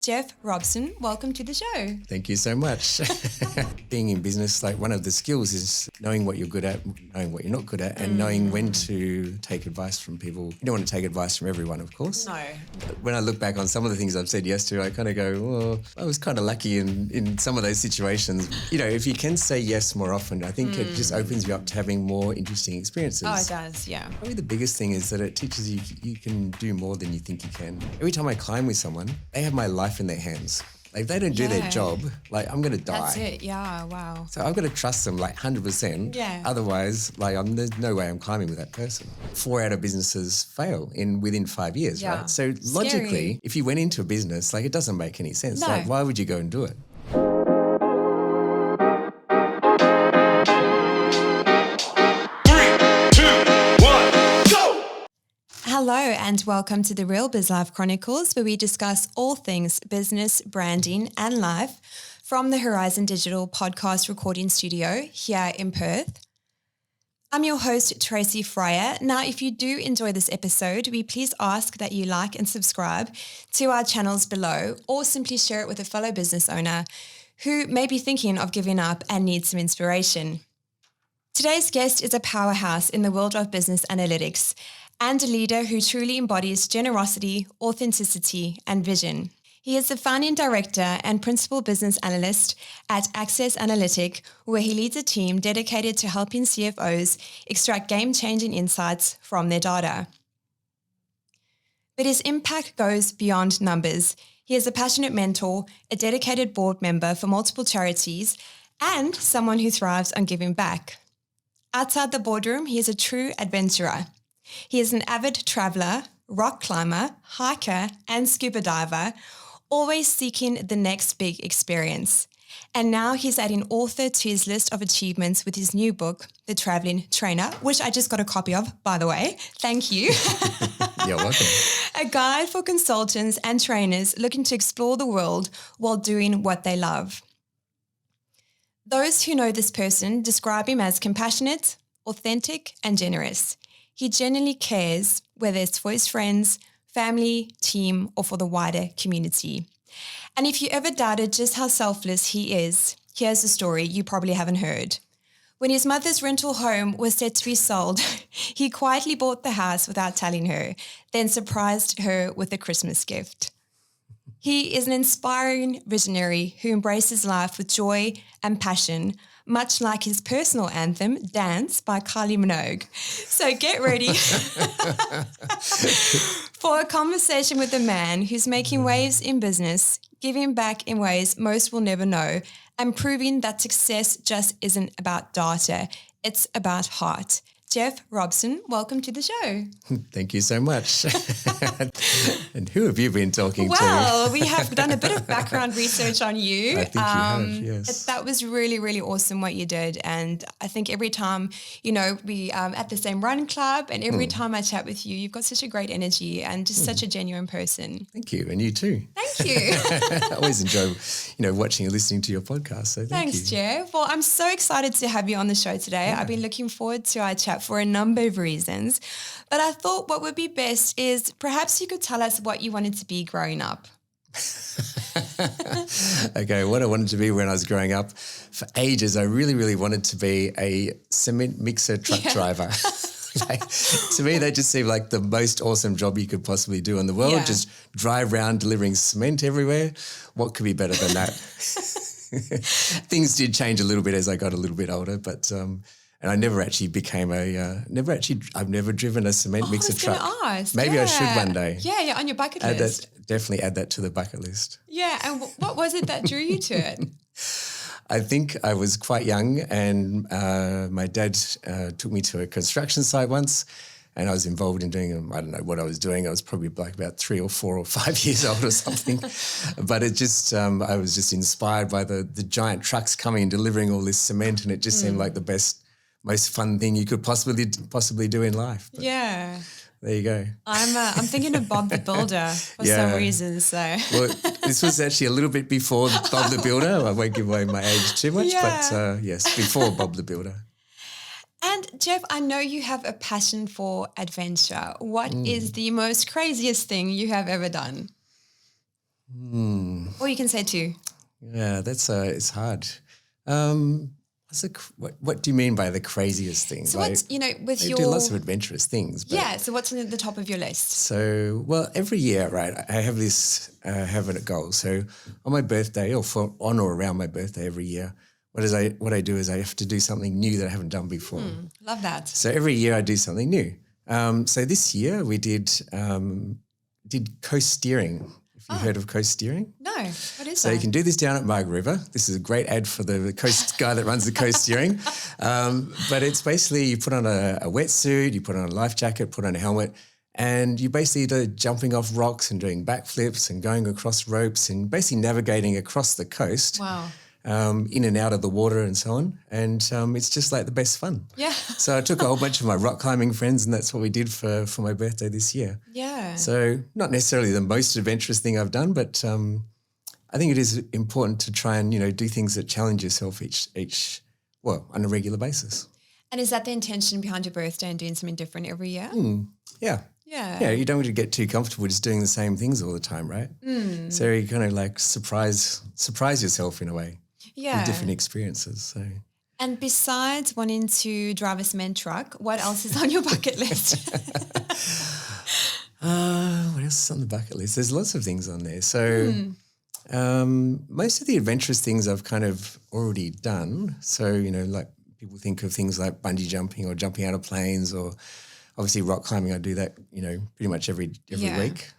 Jeff Robson, welcome to the show. Thank you so much. Being in business, like one of the skills is knowing what you're good at, knowing what you're not good at, and knowing when to take advice from people. You don't want to take advice from everyone, of course. No. When I look back on some of the things I've said yesterday, I kind of go, well, I was kind of lucky in some of those situations. You know, if you can say yes more often, I think it just opens you up to having more interesting experiences. Oh, it does, yeah. Probably the biggest thing is that it teaches you can do more than you think you can. Every time I climb with someone, they have my life in their hands. Like, if they don't do their job, like, I'm going to die. That's it, yeah, wow. So I've got to trust them like 100%. Yeah. Otherwise, like, there's no way I'm climbing with that person. 4 out of businesses fail within 5 years, Yeah. right? So logically, Scary. if you went into a business, like, it doesn't make any sense. No. Like, why would you go and do it? Hello and welcome to the Real Biz Life Chronicles, where we discuss all things business, branding and life from the Horizon Digital podcast recording studio here in Perth. I'm your host, Tracy Fryer. Now, if you do enjoy this episode, we please ask that you like and subscribe to our channels below, or simply share it with a fellow business owner who may be thinking of giving up and needs some inspiration. Today's guest is a powerhouse in the world of business analytics and a leader who truly embodies generosity, authenticity, and vision. He is the founding director and principal business analyst at Access Analytic, where he leads a team dedicated to helping CFOs extract game-changing insights from their data. But his impact goes beyond numbers. He is a passionate mentor, a dedicated board member for multiple charities, and someone who thrives on giving back. Outside the boardroom, he is a true adventurer. He is an avid traveler, rock climber, hiker, and scuba diver, always seeking the next big experience. And now he's adding author to his list of achievements with his new book, The Traveling Trainer, which I just got a copy of, by the way. Thank you. You're welcome. A guide for consultants and trainers looking to explore the world while doing what they love. Those who know this person describe him as compassionate, authentic, and generous. He genuinely cares, whether it's for his friends, family, team, or for the wider community. And if you ever doubted just how selfless he is, here's a story you probably haven't heard. When his mother's rental home was set to be sold, he quietly bought the house without telling her, then surprised her with a Christmas gift. He is an inspiring visionary who embraces life with joy and passion, much like his personal anthem, Dance by Kylie Minogue. So get ready for a conversation with a man who's making waves in business, giving back in ways most will never know, and proving that success just isn't about data, it's about heart. Jeff Robson, welcome to the show. Thank you so much. And who have you been talking to? Well, we have done a bit of background research on you. I think you have, yes. That was really, really awesome what you did. And I think every time, we at the same run club, and every time I chat with you, you've got such a great energy and just such a genuine person. Thank you. And you too. Thank you. I always enjoy, watching and listening to your podcast. So Thanks, Jeff. Well, I'm so excited to have you on the show today. Yeah. I've been looking forward to our chat for a number of reasons. But I thought what would be best is perhaps you could tell us what you wanted to be growing up. Okay, what I wanted to be when I was growing up, for ages, I really, really wanted to be a cement mixer truck driver. To me, that just seemed like the most awesome job you could possibly do in the world. Yeah. Just drive around delivering cement everywhere. What could be better than that? Things did change a little bit as I got a little bit older, but and I never actually became I've never driven a cement mixer truck. Ask. Maybe I should one day. Yeah, on your bucket list. Definitely add that to the bucket list. Yeah, and what was it that drew you to it? I think I was quite young, and my dad took me to a construction site once, and I was involved in doing, I don't know what I was doing. I was probably like about 3 or 4 or 5 years old or something. But it just, I was just inspired by the giant trucks coming and delivering all this cement, and it just seemed like the most fun thing you could possibly do in life. But yeah. There you go. I'm thinking of Bob the Builder for some reason. So well, this was actually a little bit before Bob the Builder. I won't give away my age too much, but yes, before Bob the Builder. And Jeff, I know you have a passion for adventure. What is the most craziest thing you have ever done? Or you can say 2. Yeah, it's hard. What do you mean by the craziest thing? So what's, with I your... do lots of adventurous things. But so what's on the top of your list? So, well, every year, right, I have a goal. So on my birthday on or around my birthday every year, what I do is I have to do something new that I haven't done before. Love that. So every year I do something new. So this year we did coast steering. Have you heard of coast steering? No, what is that? So you can do this down at Marg River. This is a great ad for the coast guy that runs the coast steering. But it's basically you put on a wetsuit, you put on a life jacket, put on a helmet, and you basically do jumping off rocks and doing backflips and going across ropes and basically navigating across the coast. Wow. In and out of the water and so on. And it's just like the best fun. Yeah. So I took a whole bunch of my rock climbing friends and that's what we did for my birthday this year. Yeah. So not necessarily the most adventurous thing I've done, but I think it is important to try and, do things that challenge yourself on a regular basis. And is that the intention behind your birthday and doing something different every year? Yeah. Yeah. Yeah, you don't want to get too comfortable just doing the same things all the time, right? So you kind of like surprise yourself in a way. Yeah. With different experiences. So. And besides wanting to drive a cement truck, what else is on your bucket list? What else is on the bucket list? There's lots of things on there. So most of the adventurous things I've kind of already done. So, like people think of things like bungee jumping or jumping out of planes or obviously rock climbing. I do that, pretty much every week.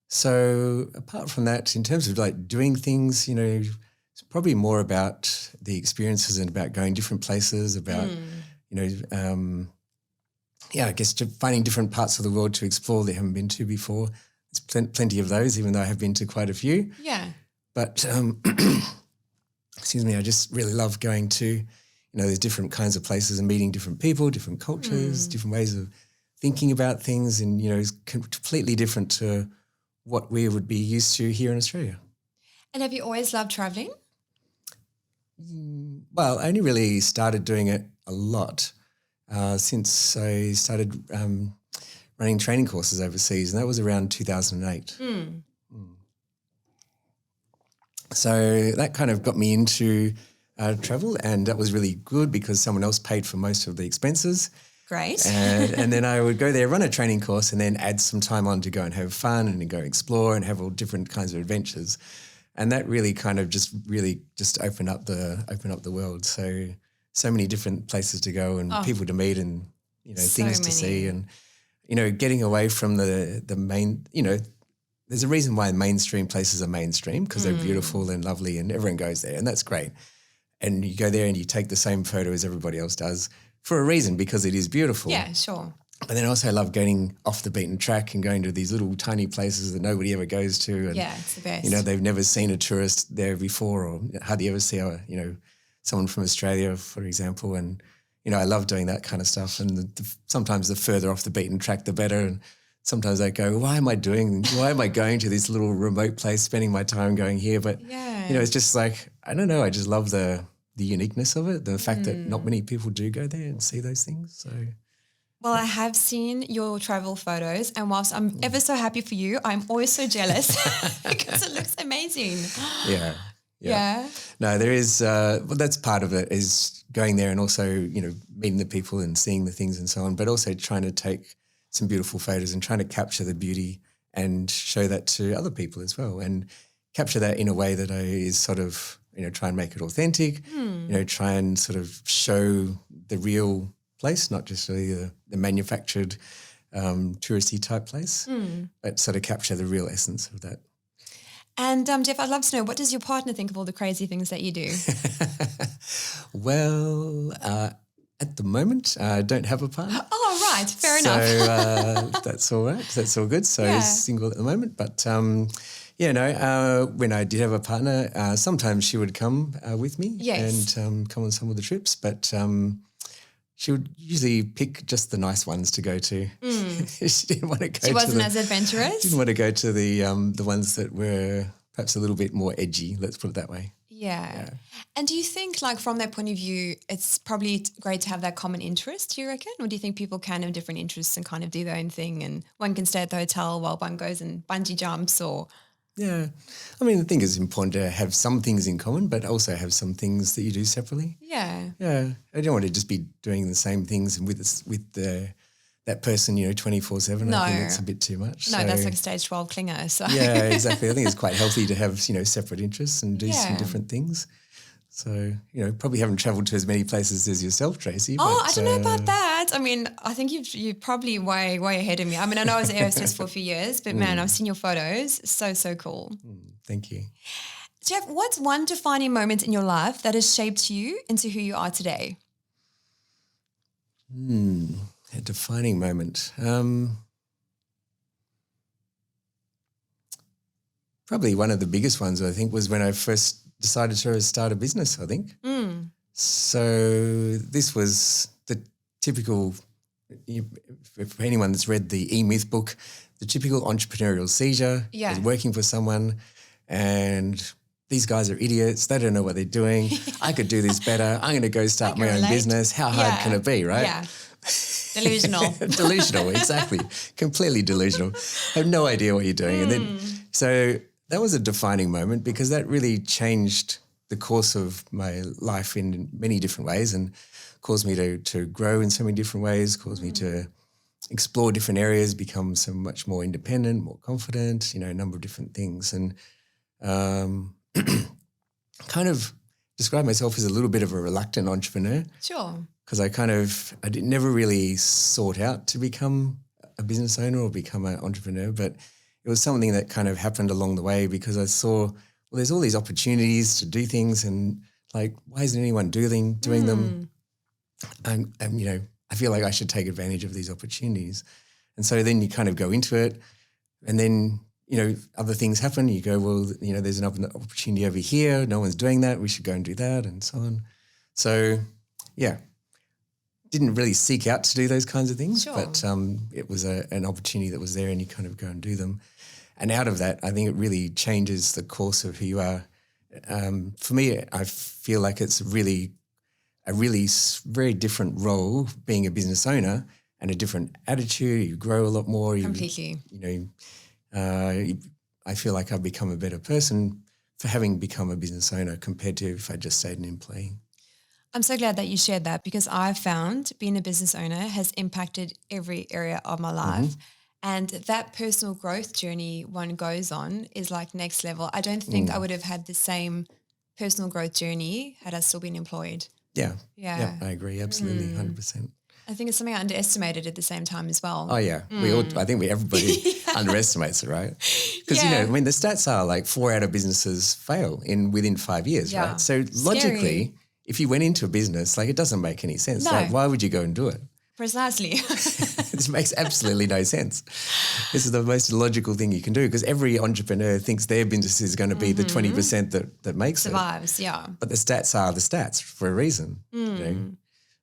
So apart from that, in terms of like doing things, it's probably more about the experiences and about going different places, about, I guess finding different parts of the world to explore that I haven't been to before. There's plenty of those, even though I have been to quite a few. Yeah. But, excuse me, I just really love going to, there's different kinds of places and meeting different people, different cultures, different ways of thinking about things and, it's completely different to what we would be used to here in Australia. And have you always loved traveling? Well, I only really started doing it a lot since I started running training courses overseas, and that was around 2008. So that kind of got me into travel, and that was really good because someone else paid for most of the expenses. Great. And then I would go there, run a training course, and then add some time on to go and have fun and go explore and have all different kinds of adventures. And that really kind of just opened up the world. So many different places to go and people to meet and things to see and getting away from the main. There's a reason why mainstream places are mainstream because they're beautiful and lovely and everyone goes there and that's great. And you go there and you take the same photo as everybody else does for a reason because it is beautiful. Yeah, sure. But then also I love getting off the beaten track and going to these little tiny places that nobody ever goes to. And, it's the best. They've never seen a tourist there before or hardly ever see, someone from Australia, for example. And, I love doing that kind of stuff. And sometimes the further off the beaten track, the better. And sometimes I go, why am I going to this little remote place, spending my time going here? But, it's just like, I don't know, I just love the uniqueness of it, the fact that not many people do go there and see those things. So... Well, I have seen your travel photos and whilst I'm ever so happy for you, I'm always so jealous because it looks amazing. Yeah. No, there is, that's part of it is going there and also, meeting the people and seeing the things and so on, but also trying to take some beautiful photos and trying to capture the beauty and show that to other people as well and capture that in a way that is sort of, try and make it authentic, try and sort of show the real place, not just really the manufactured touristy type place, but sort of capture the real essence of that. And Jeff, I'd love to know, what does your partner think of all the crazy things that you do? Well, at the moment, I don't have a partner. Oh, right. Fair enough. So that's all right. That's all good. So single at the moment. But, when I did have a partner, sometimes she would come with me and come on some of the trips. But she would usually pick just the nice ones to go to. She didn't want to go. She wasn't as adventurous. Didn't want to go to the ones that were perhaps a little bit more edgy. Let's put it that way. Yeah. And do you think, like, from that point of view, it's probably great to have that common interest? Do you reckon, or do you think people can have different interests and kind of do their own thing, and one can stay at the hotel while one goes and bungee jumps, or? Yeah. I mean, I think it's important to have some things in common, but also have some things that you do separately. Yeah. Yeah. I don't want to just be doing the same things and with that person, 24/7. No. I think that's a bit too much. No, So, that's like a stage 12 clinger. So yeah, exactly. I think it's quite healthy to have, separate interests and do some Yeah. different things. So, probably haven't travelled to as many places as yourself, Tracy. Oh, but, I don't know about that. I mean, I think you're probably way ahead of me. I mean, I know I was air hostess for a few years, but man, I've seen your photos. So cool. Thank you. Jeff, what's one defining moment in your life that has shaped you into who you are today? A defining moment. Probably one of the biggest ones, I think, was when I first decided to start a business, I think. So this was the typical, for anyone that's read the E-Myth book, the typical entrepreneurial seizure. Yeah. I was working for someone and these guys are idiots. They don't know what they're doing. I could do this better. I'm going to go start my own business. How hard can it be, right? Yeah. Delusional. Delusional, exactly. Completely delusional. I have no idea what you're doing. And then, so that was a defining moment because that really changed the course of my life in many different ways and caused me to grow in so many different ways, caused me to explore different areas, become so much more independent, more confident, a number of different things. And kind of describe myself as a little bit of a reluctant entrepreneur. Sure. Because never really sought out to become a business owner or become an entrepreneur, but it was something that kind of happened along the way because I saw, well, there's all these opportunities to do things and like, why isn't anyone doing them? And I feel like I should take advantage of these opportunities. And so then you kind of go into it and then, other things happen. You go, well, there's an opportunity over here. No one's doing that. We should go and do that and so on. So, yeah. Didn't really seek out to do those kinds of things, Sure. but it was an opportunity that was there and you kind of go and do them. And out of that, I think it really changes the course of who you are. For me, I feel like it's a very different role being a business owner and a different attitude. You grow a lot more. Completely. I feel like I've become a better person for having become a business owner compared to if I just stayed an employee. I'm so glad that you shared that because I found being a business owner has impacted every area of my life. And that personal growth journey one goes on is like next level. I don't think I would have had the same personal growth journey had I still been employed. Yeah. Yeah. Yeah, I agree. Absolutely. 100%. I think it's something I underestimated at the same time as well. Oh, yeah. Everybody underestimates it, right? Because, Yeah. the stats are like 4 out of busineses fail within 5 years, Yeah. right? So logically, Scary. if you went into a business, like it doesn't make any sense. No. Like, why would you go and do it? Precisely. This makes absolutely no sense. This is the most logical thing you can do because every entrepreneur thinks their business is going to be the 20% that makes Survives, yeah. But the stats are the stats for a reason.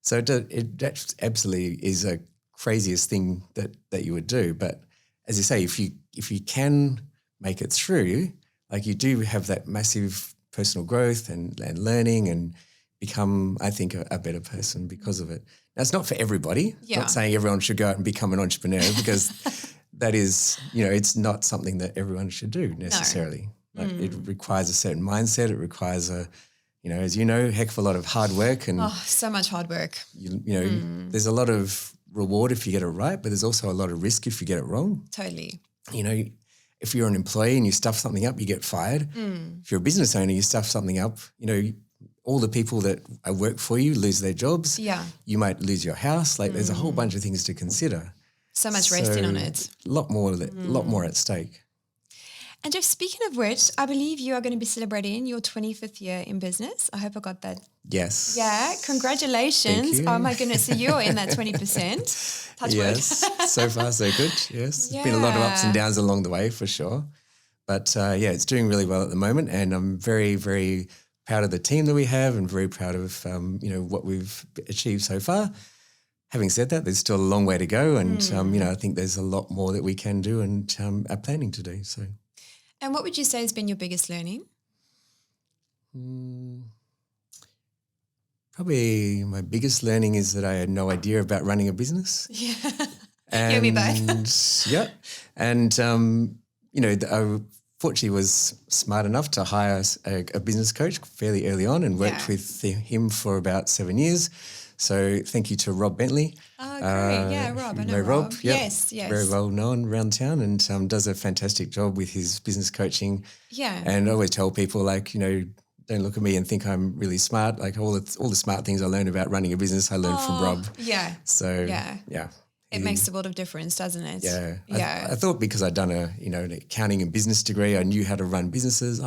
So that absolutely is a craziest thing that you would do. But as you say, if you can make it through, like you do have that massive personal growth and learning and become, I think, a better person because of it. Now, it's not for everybody. Yeah. I'm not saying everyone should go out and become an entrepreneur because that is, it's not something that everyone should do necessarily. No. Like it requires a certain mindset. It requires as you know, a heck of a lot of hard work. And so much hard work. There's a lot of reward if you get it right, but there's also a lot of risk if you get it wrong. Totally. If you're an employee and you stuff something up, you get fired. If you're a business owner, you stuff something up, all the people that work for you lose their jobs. Yeah. You might lose your house. Like there's a whole bunch of things to consider. So much resting on it. A lot more at stake. And Jeff, speaking of which, I believe you are going to be celebrating your 25th year in business. I hope I got that. Yes. Yeah, congratulations. Thank you. Oh my goodness, so you're in that 20%. Touch yes, wood. so far so good, yes. Yeah. There's been a lot of ups and downs along the way for sure. But it's doing really well at the moment and I'm very, very proud of the team that we have and very proud of, what we've achieved so far. Having said that, there's still a long way to go and, I think there's a lot more that we can do and are planning to do, so. And what would you say has been your biggest learning? Probably my biggest learning is that I had no idea about running a business. Yeah. You and me both. Yeah. And, fortunately was smart enough to hire a business coach fairly early on and worked with him for about 7 years. So thank you to Rob Bentley. Oh, great. Yeah, Rob. I know Rob. Yep. Yes. Very well known around town and does a fantastic job with his business coaching. Yeah. And I always tell people, like, don't look at me and think I'm really smart. Like all the smart things I learned about running a business, I learned from Rob. Yeah. So, yeah. It makes a world of difference, doesn't it? Yeah. Yeah. I thought because I'd done an accounting and business degree, I knew how to run businesses.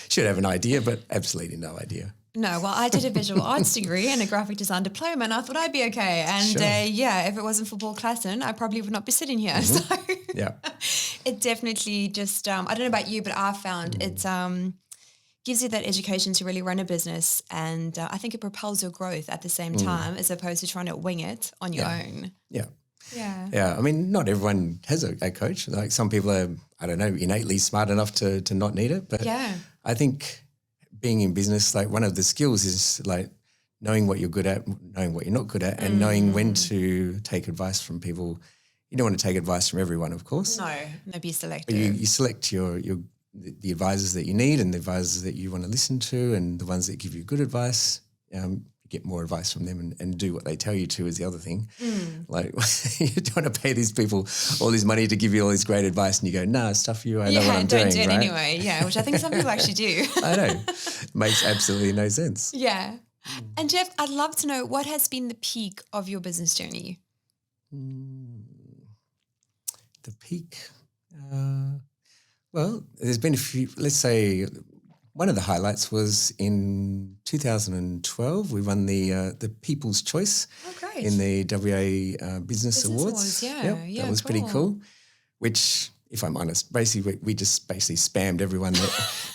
Should have an idea, but absolutely no idea. No, well, I did a visual arts degree and a graphic design diploma, and I thought I'd be okay. And if it wasn't for Paul Klassen, I probably would not be sitting here. Mm-hmm. So it definitely just, I don't know about you, but I found it gives you that education to really run a business. And I think it propels your growth at the same time as opposed to trying to wing it on your own. Yeah. Yeah. Yeah. I mean, not everyone has a coach. Like some people are, I don't know, innately smart enough to not need it. But I think being in business, like one of the skills is like knowing what you're good at, knowing what you're not good at, and knowing when to take advice from people. You don't want to take advice from everyone, of course. No, be selective. But you select the advisors that you need and the advisors that you want to listen to and the ones that give you good advice. You get more advice from them and do what they tell you to is the other thing. Like you don't want to pay these people all this money to give you all this great advice and you go, nah, stuff you, I know what I'm doing. Yeah, don't do it right? anyway. Yeah, which I think some people actually do. I know. Makes absolutely no sense. Yeah. And Jeff, I'd love to know what has been the peak of your business journey? The peak? Well, there's been a few, let's say one of the highlights was in 2012, we won the People's Choice in the WA Business Awards. That was pretty cool, which, if I'm honest, basically we just spammed everyone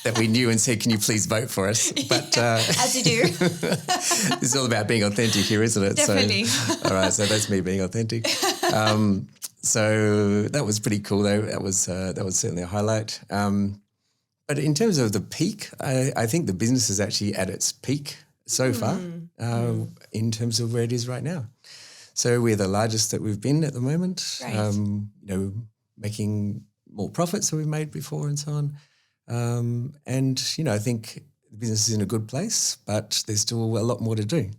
that we knew and said, can you please vote for us? But as you do. This is all about being authentic here, isn't it? Definitely. So, all right, so that's me being authentic. So that was pretty cool, though. That was certainly a highlight. But in terms of the peak, I think the business is actually at its peak so far in terms of where it is right now. So we're the largest that we've been at the moment. Right. Making more profits than we've made before and so on. And I think the business is in a good place, but there's still a lot more to do.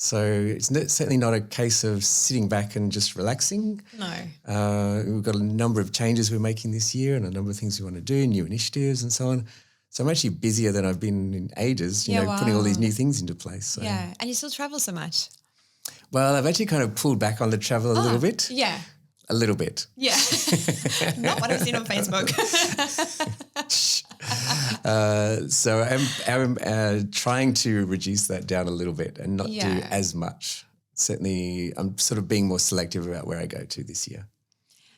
So it's certainly not a case of sitting back and just relaxing. No. We've got a number of changes we're making this year and a number of things we want to do, new initiatives and so on. So I'm actually busier than I've been in ages, putting all these new things into place. So. Yeah, and you still travel so much. Well, I've actually kind of pulled back on the travel a little bit. Yeah. A little bit. Yeah. Not what I've seen on Facebook. So I'm trying to reduce that down a little bit and not do as much. Certainly, I'm sort of being more selective about where I go to this year.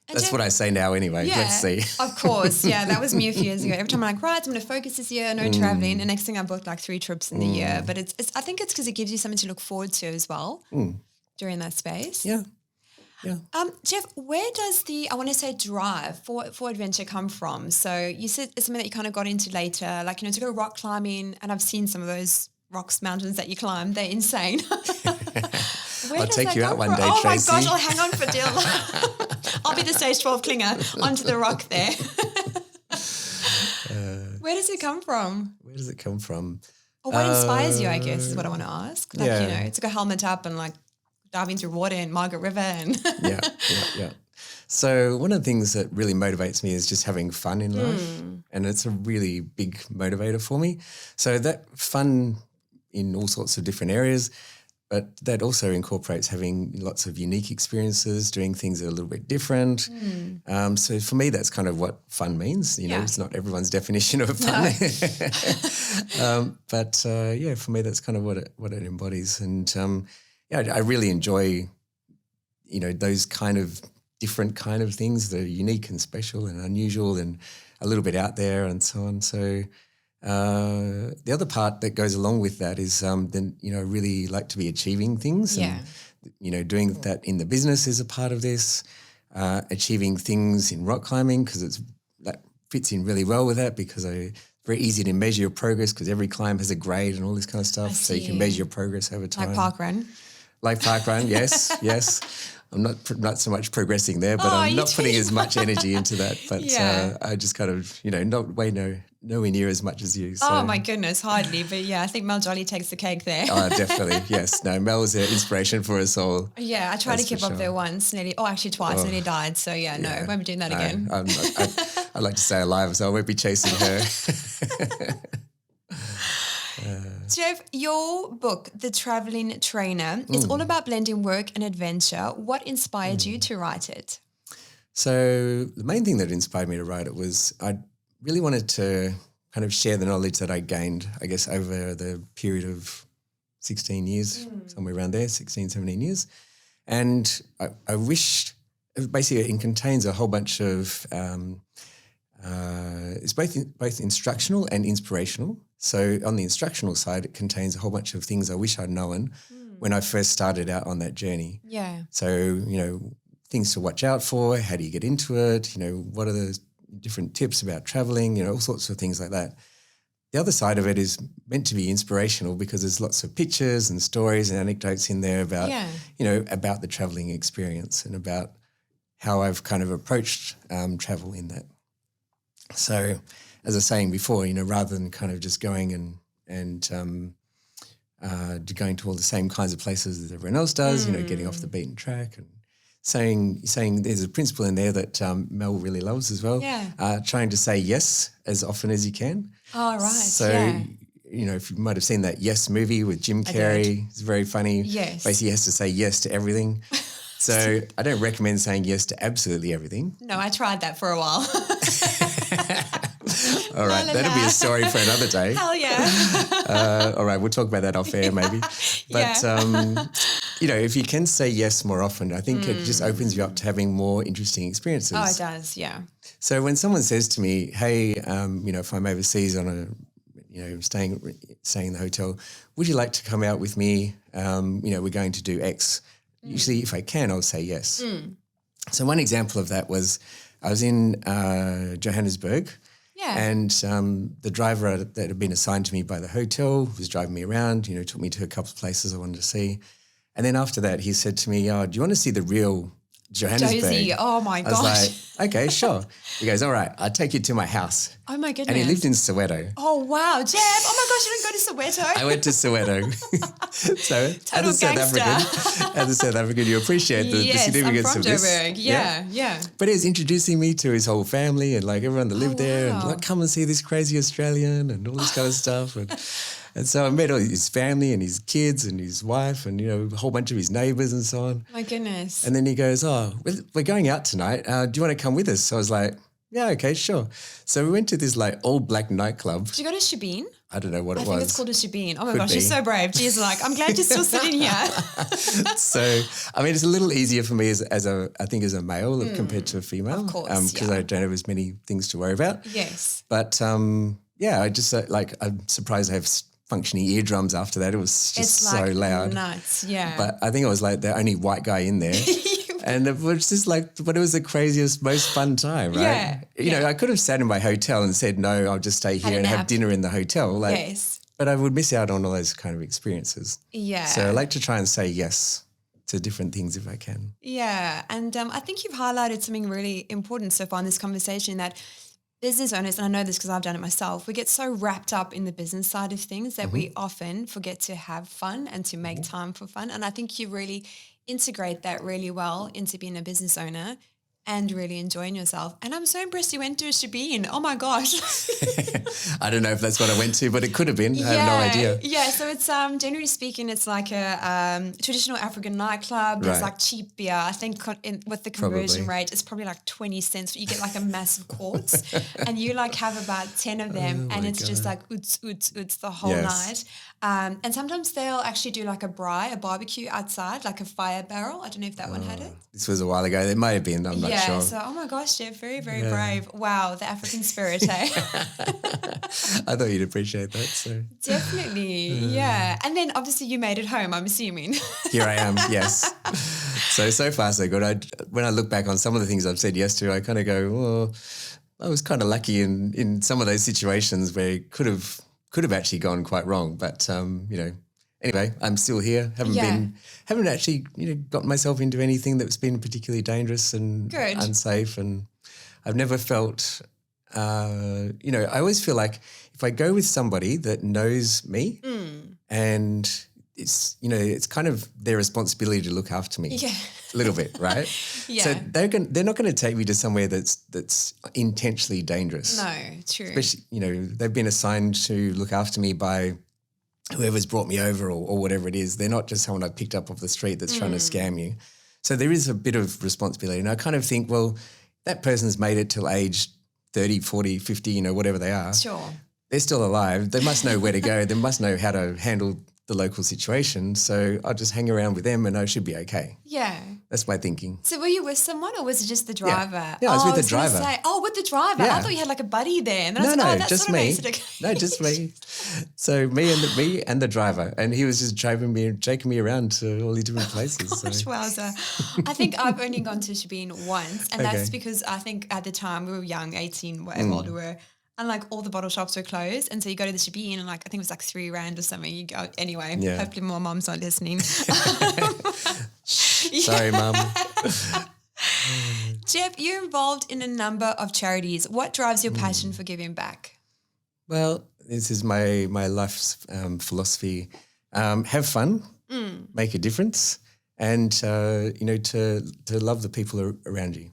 And that's what I say now anyway. Yeah, let's see. Of course. Yeah, that was me a few years ago. Every time I'm like, right, I'm going to focus this year, no traveling. And next thing I booked like 3 trips in the year. But I think it's because it gives you something to look forward to as well during that space. Yeah. Yeah. Jeff, where does I want to say drive for adventure come from? So you said it's something that you kind of got into later, like, to go rock climbing, and I've seen some of those mountains that you climb. They're insane. I'll take you out one day, Oh Tracy. my gosh, I'll hang on for dear. I'll be the stage 12 clinger onto the rock there. Where does it come from? Where does it come from? Or what inspires you, I guess, is what I want to ask. Like, to go helmet up and like diving through water in Margaret River and yeah. So one of the things that really motivates me is just having fun in life, and it's a really big motivator for me. So that fun in all sorts of different areas, but that also incorporates having lots of unique experiences, doing things that are a little bit different. So for me, that's kind of what fun means. It's not everyone's definition of fun. No. But for me, that's kind of what it embodies. And I really enjoy, those kind of different kind of things that are unique and special and unusual and a little bit out there and so on. So the other part that goes along with that is I really like to be achieving things. Yeah. And, doing that in the business is a part of this. Achieving things in rock climbing because that fits in really well with that because very easy to measure your progress because every climb has a grade and all this kind of stuff. So you can measure your progress over time. Like parkrun. Like parkrun, yes. I'm not so much progressing there, but I'm not putting as much energy into that. But I just kind of, nowhere near as much as you. So. Oh my goodness, hardly. But yeah, I think Mel Jolly takes the cake there. Oh, definitely. Yes. No, Mel was an inspiration for us all. Yeah, I tried to keep up there once, twice, nearly died. So no, won't be doing that again. I'd like to stay alive, so I won't be chasing her. Jeff, your book, The Traveling Trainer, is all about blending work and adventure. What inspired you to write it? So the main thing that inspired me to write it was I really wanted to kind of share the knowledge that I gained, I guess, over the period of 16 years, somewhere around there, 16, 17 years. And I wished, basically it contains a whole bunch of, it's both instructional and inspirational. So on the instructional side, it contains a whole bunch of things I wish I'd known when I first started out on that journey. Yeah. So, things to watch out for, how do you get into it, what are the different tips about traveling, all sorts of things like that. The other side of it is meant to be inspirational because there's lots of pictures and stories and anecdotes in there about, about the traveling experience and about how I've kind of approached travel in that. So as I was saying before, rather than kind of just going and going to all the same kinds of places as everyone else does, getting off the beaten track and saying there's a principle in there that Mel really loves as well. Yeah. Trying to say yes as often as you can. Oh, right. So, if you might have seen that Yes movie with Jim Carrey, it's very funny. Yes. Basically, he has to say yes to everything. So I don't recommend saying yes to absolutely everything. No, I tried that for a while. All right, that'll be a story for another day. Hell yeah. All right, we'll talk about that off air maybe. But, if you can say yes more often, I think it just opens you up to having more interesting experiences. Oh, it does, yeah. So when someone says to me, hey, if I'm overseas on staying in the hotel, would you like to come out with me? We're going to do X. Usually if I can, I'll say yes. So one example of that was I was in Johannesburg. Yeah. And the driver that had been assigned to me by the hotel was driving me around, took me to a couple of places I wanted to see. And then after that, he said to me, do you want to see the real Johannesburg? Josie, oh my gosh. I was like, okay, sure. He goes, all right, I'll take you to my house. Oh my goodness. And he lived in Soweto. Oh wow, Jeff, oh my gosh, you didn't go to Soweto? I went to Soweto. So as a South African, you appreciate the significance of this. Joburg. Yeah. But he was introducing me to his whole family and like everyone that lived there and like, come and see this crazy Australian and all this kind of stuff. And so I met all his family and his kids and his wife and, a whole bunch of his neighbours and so on. My goodness. And then he goes, we're going out tonight. Do you want to come with us? So I was like, yeah, okay, sure. So we went to this like all black nightclub. Did you go to Shebeen? I don't know what it was. I think it's called a Shebeen. Oh my gosh, you're so brave. She's like, I'm glad you're still sitting here. So, it's a little easier for me as a male compared to a female. Of course, because I don't have as many things to worry about. Yes. But I just I'm surprised I have functioning eardrums after that. It was just so loud. Nuts, yeah. But I think I was like the only white guy in there. And it was just but it was the craziest, most fun time, right? Yeah. I could have sat in my hotel and said, no, I'll just stay here and have dinner in the hotel. Yes. But I would miss out on all those kind of experiences. Yeah. So I like to try and say yes to different things if I can. Yeah. And I think you've highlighted something really important so far in this conversation, that business owners, and I know this because I've done it myself, we get so wrapped up in the business side of things that we often forget to have fun and to make time for fun. And I think you really integrate that really well into being a business owner and really enjoying yourself. And I'm so impressed you went to a Shebeen. Oh my gosh. I don't know if that's what I went to, but it could have been. I have no idea. Yeah, so it's generally speaking, it's like a traditional African nightclub. There's like cheap beer. I think with the conversion rate, it's probably like 20 cents. You get like a massive quarts and you like have about 10 of them and it's just like oots the whole night. And sometimes they'll actually do like a barbecue outside, like a fire barrel. I don't know if that one had it. This was a while ago. It might have been. I'm not sure. So, oh my gosh, Jeff, very, very brave. Wow, the African spirit, eh? I thought you'd appreciate that. So definitely, yeah. And then obviously you made it home, I'm assuming. Here I am, yes. So far so good. When I look back on some of the things I've said yes to, I kind of go, well, I was kind of lucky in some of those situations where it could have actually gone quite wrong. But, anyway, I'm still here. Haven't actually gotten myself into anything that's been particularly dangerous and unsafe. And I've never felt, I always feel like if I go with somebody that knows me and it's kind of their responsibility to look after me a little bit, right? So they're not going to take me to somewhere that's intentionally dangerous. No, true. Especially, they've been assigned to look after me by whoever's brought me over or whatever it is. They're not just someone I picked up off the street that's trying to scam you. So there is a bit of responsibility. And I kind of think, well, that person's made it till age 30, 40, 50, whatever they are. Sure. They're still alive. They must know where to go. They must know how to handle the local situation. So I'll just hang around with them and I should be okay. Yeah. That's my thinking. So were you with someone or was it just the driver? Yeah, I was with the driver. With the driver. Yeah. I thought you had like a buddy there. And then No, I was like, just sort of me. makes it okay. No, just me. So me and the driver. And he was just taking me around to all these different places. Gosh, wowza. I think I've only gone to Shabin once. And that's because I think at the time we were young, 18, whatever old we were. And like all the bottle shops were closed. And so you go to the Shabin and like, I think it was like $3 or something. You go, anyway, hopefully my mom's not listening. Sorry, Mum. Jeff, you're involved in a number of charities. What drives your passion for giving back? Well, this is my life's philosophy. Have fun, make a difference, and, to love the people around you.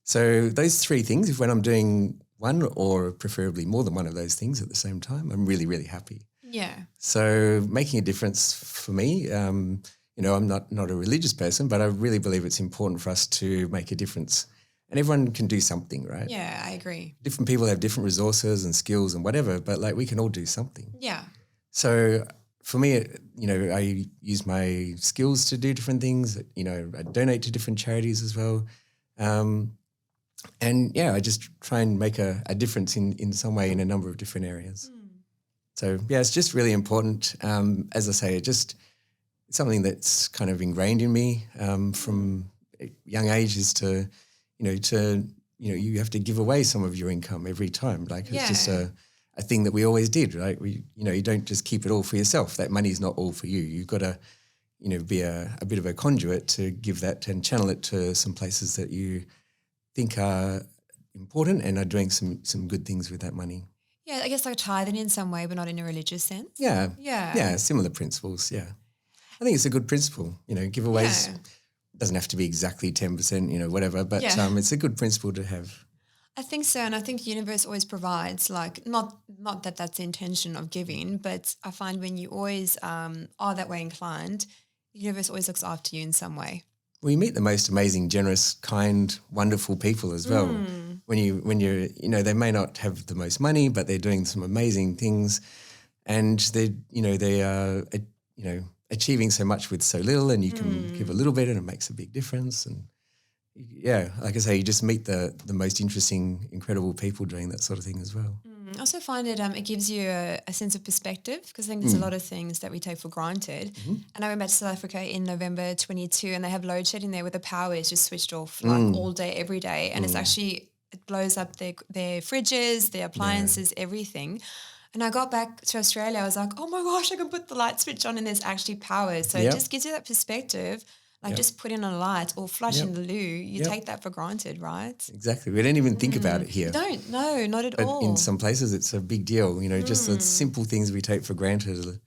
So those three things, when I'm doing one or preferably more than one of those things at the same time, I'm really, really happy. Yeah. So making a difference for me, I'm not a religious person, but I really believe it's important for us to make a difference. And everyone can do something, right? Yeah, I agree. Different people have different resources and skills and whatever, but like we can all do something. Yeah. So for me, I use my skills to do different things. I donate to different charities as well. I just try and make a difference in some way in a number of different areas. So, it's just really important. As I say, it's something that's kind of ingrained in me from a young age is to you have to give away some of your income every time. Like it's just a thing that we always did, right? You don't just keep it all for yourself. That money's not all for you. You've got to, be a bit of a conduit to give that and channel it to some places that you think are important and are doing some good things with that money. Yeah, I guess like tithing in some way, but not in a religious sense. Yeah. Yeah, similar principles, yeah. I think it's a good principle, giveaways. Doesn't have to be exactly 10%, whatever, but it's a good principle to have. I think so, and I think the universe always provides, like, not that that's the intention of giving, but I find when you always are that way inclined, the universe always looks after you in some way. Well, you meet the most amazing, generous, kind, wonderful people as well. When you're, they may not have the most money, but they're doing some amazing things, and they are, achieving so much with so little, and you can give a little bit, and it makes a big difference. And like I say, you just meet the most interesting, incredible people doing that sort of thing as well. I also find it gives you a sense of perspective, because I think there's a lot of things that we take for granted. And I went back to South Africa in November 22, and they have load shedding there where the power is just switched off like all day, every day. And it blows up their fridges, their appliances, everything. And I got back to Australia, I was like, oh my gosh, I can put the light switch on and there's actually power. So it just gives you that perspective. Like just putting on a light or flushing the loo, you take that for granted, right? Exactly. We don't even think about it here. No, not at all. In some places it's a big deal, just the simple things we take for granted,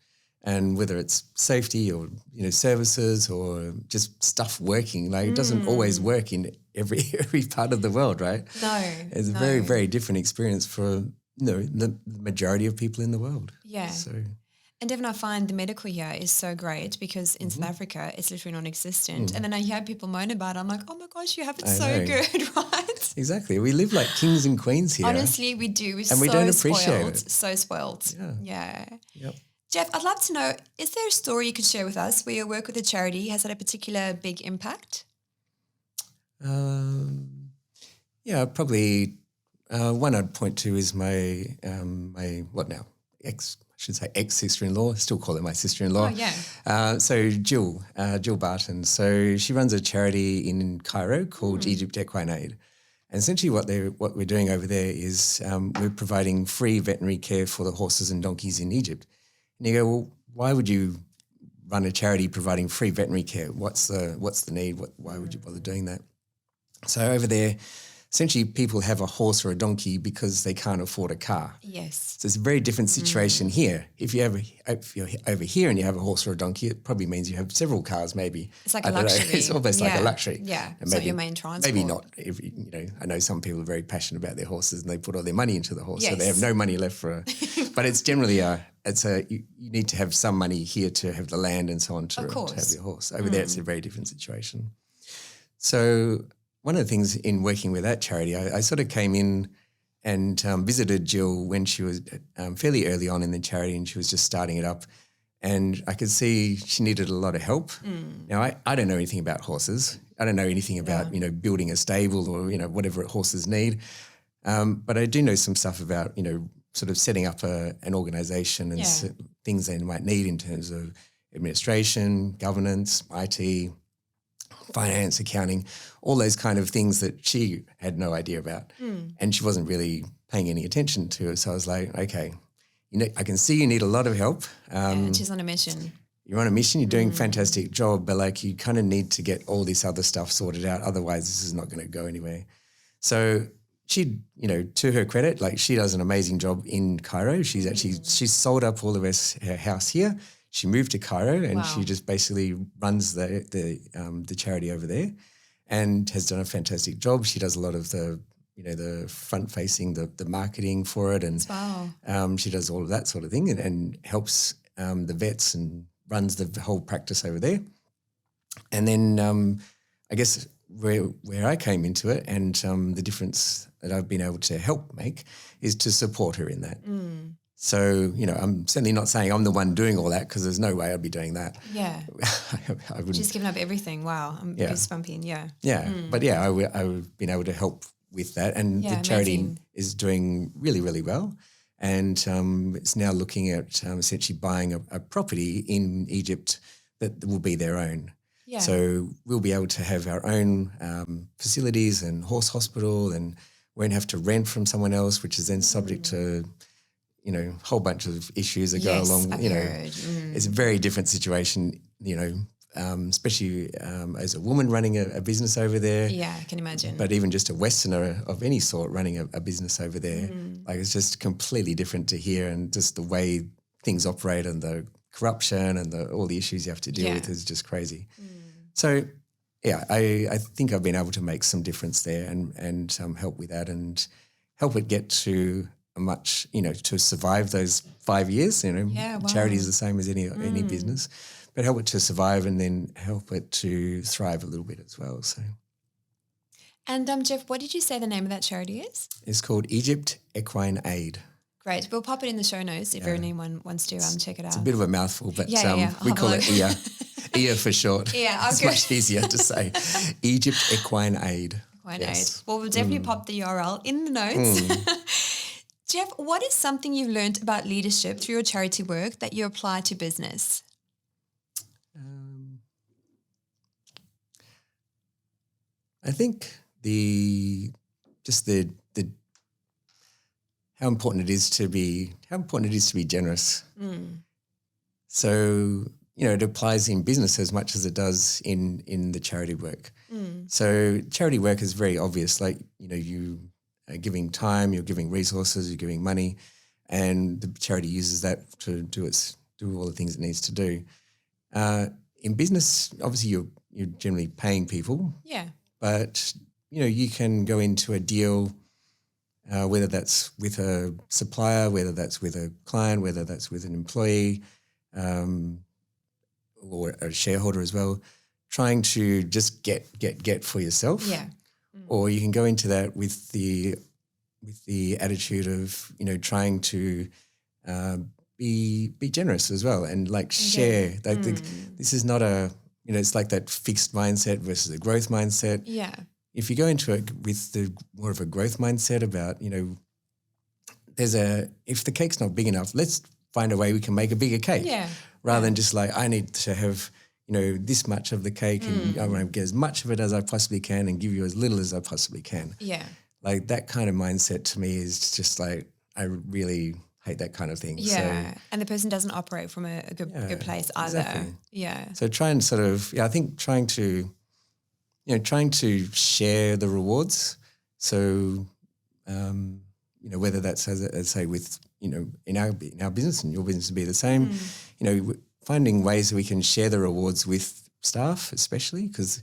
and whether it's safety or, services or just stuff working, like it doesn't always work in every part of the world, right? No. It's a very, very different experience for, the majority of people in the world. Yeah. So... And Devin, I find the medical here is so great because in South Africa it's literally non-existent. And then I hear people moan about it. I'm like, oh my gosh, you have it so good, right? Exactly. We live like kings and queens here. Honestly, we do. We're and we don't appreciate it. So spoiled. Yeah. Yep. Jeff, I'd love to know, is there a story you could share with us where your work with a charity has had a particular big impact? Probably one I'd point to is my ex-sister-in-law, still call her my sister-in-law. Oh, yeah. So Jill Barton. So she runs a charity in Cairo called Egypt Equine Aid. And essentially what we're doing over there is we're providing free veterinary care for the horses and donkeys in Egypt. And you go, well, why would you run a charity providing free veterinary care. What's the need? Why would you bother doing that? So over there, essentially people have a horse or a donkey because they can't afford a car. Yes. So it's a very different situation here. If you're over here and you have a horse or a donkey, it probably means you have several cars maybe. It's like a luxury. It's almost like a luxury. Yeah, and it's not your main transport. Maybe not. If, I know some people are very passionate about their horses and they put all their money into the horse, so they have no money left for but it's generally you need to have some money here to have the land and so on to have your horse. Over there it's a very different situation. So one of the things in working with that charity, I sort of came in and visited Jill when she was fairly early on in the charity and she was just starting it up. And I could see she needed a lot of help. Now, I don't know anything about horses. I don't know anything about, building a stable or, whatever horses need. But I do know some stuff about, sort of setting up an organisation and things they might need in terms of administration, governance, IT, finance, accounting, all those kind of things that she had no idea about. And she wasn't really paying any attention to it. So I was like, okay, I can see you need a lot of help. She's on a mission. You're on a mission, you're doing a fantastic job, but you kind of need to get all this other stuff sorted out. Otherwise, this is not going to go anywhere. So she, to her credit, she does an amazing job in Cairo. She's sold up all of her house here. She moved to Cairo and she just basically runs the charity over there and has done a fantastic job. She does a lot of the front facing, the marketing for it, and she does all of that sort of thing and helps the vets and runs the whole practice over there. And then I guess where I came into it and the difference that I've been able to help make is to support her in that. So, I'm certainly not saying I'm the one doing all that because there's no way I'd be doing that. Yeah. I wouldn't. She's given up everything. Wow. I'm goosebumpy. Yeah. Yeah. But I've been able to help with that. And the charity is doing really, really well. And it's now looking at essentially buying a property in Egypt that will be their own. Yeah. So we'll be able to have our own facilities and horse hospital and won't have to rent from someone else, which is then subject to a whole bunch of issues that go along. It's a very different situation, especially as a woman running a business over there. Yeah, I can imagine. But even just a Westerner of any sort running a business over there, it's just completely different to here, and just the way things operate and the corruption and all the issues you have to deal with is just crazy. So, I think I've been able to make some difference there and help with that and help it get to much, to survive those 5 years. Charity is the same as any business, but help it to survive and then help it to thrive a little bit as well. So, and Jeff, what did you say the name of that charity is? It's called Egypt Equine Aid. Great. We'll pop it in the show notes if anyone wants to check it out. It's a bit of a mouthful, but we I'll call it EA. EA for short. Yeah, it's much easier to say. Egypt Equine Aid. Aid. Well, we'll definitely pop the URL in the notes. Jeff, what is something you've learned about leadership through your charity work that you apply to business? I think the how important it is to be generous. So it applies in business as much as it does in the charity work. So charity work is very obvious. You are giving time, you're giving resources, you're giving money, and the charity uses that to do all the things it needs to do. In business, obviously you're generally paying people. Yeah. But you can go into a deal, whether that's with a supplier, whether that's with a client, whether that's with an employee, or a shareholder as well, trying to just get for yourself. Yeah. Or you can go into that with the attitude of trying to be generous as well and share. This is not it's like that fixed mindset versus a growth mindset. Yeah. If you go into it with more of a growth mindset about if the cake's not big enough, let's find a way we can make a bigger cake. Yeah. Rather than just I need to have this much of the cake and I want to get as much of it as I possibly can and give you as little as I possibly can. Yeah. That kind of mindset to me is just I really anticipate that kind of thing. Yeah, and the person doesn't operate from a good place either. Exactly. Yeah. So try and sort of, I think trying to share the rewards. So, whether that's, as I say, with, in our business and your business would be the same, finding ways that we can share the rewards with staff, especially because,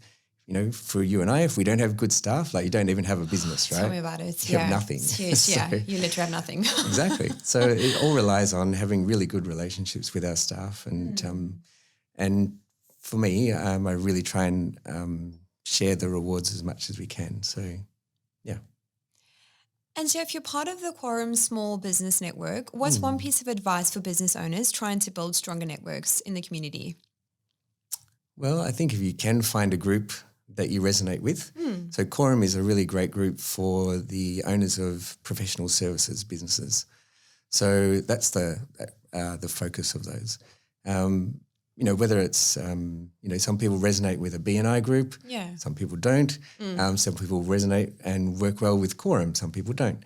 for you and I, if we don't have good staff, like you don't even have a business, right? Tell me about it. You have nothing. It's huge. Yeah, you literally have nothing. Exactly. So it all relies on having really good relationships with our staff. And for me, I really try and share the rewards as much as we can. So, yeah. And so if you're part of the Quorum Small Business Network, what's one piece of advice for business owners trying to build stronger networks in the community? Well, I think if you can find a group that you resonate with. So Quorum is a really great group for the owners of professional services businesses. So that's the focus of those. Whether it's, some people resonate with a B&I group, some people don't. Some people resonate and work well with Quorum, some people don't.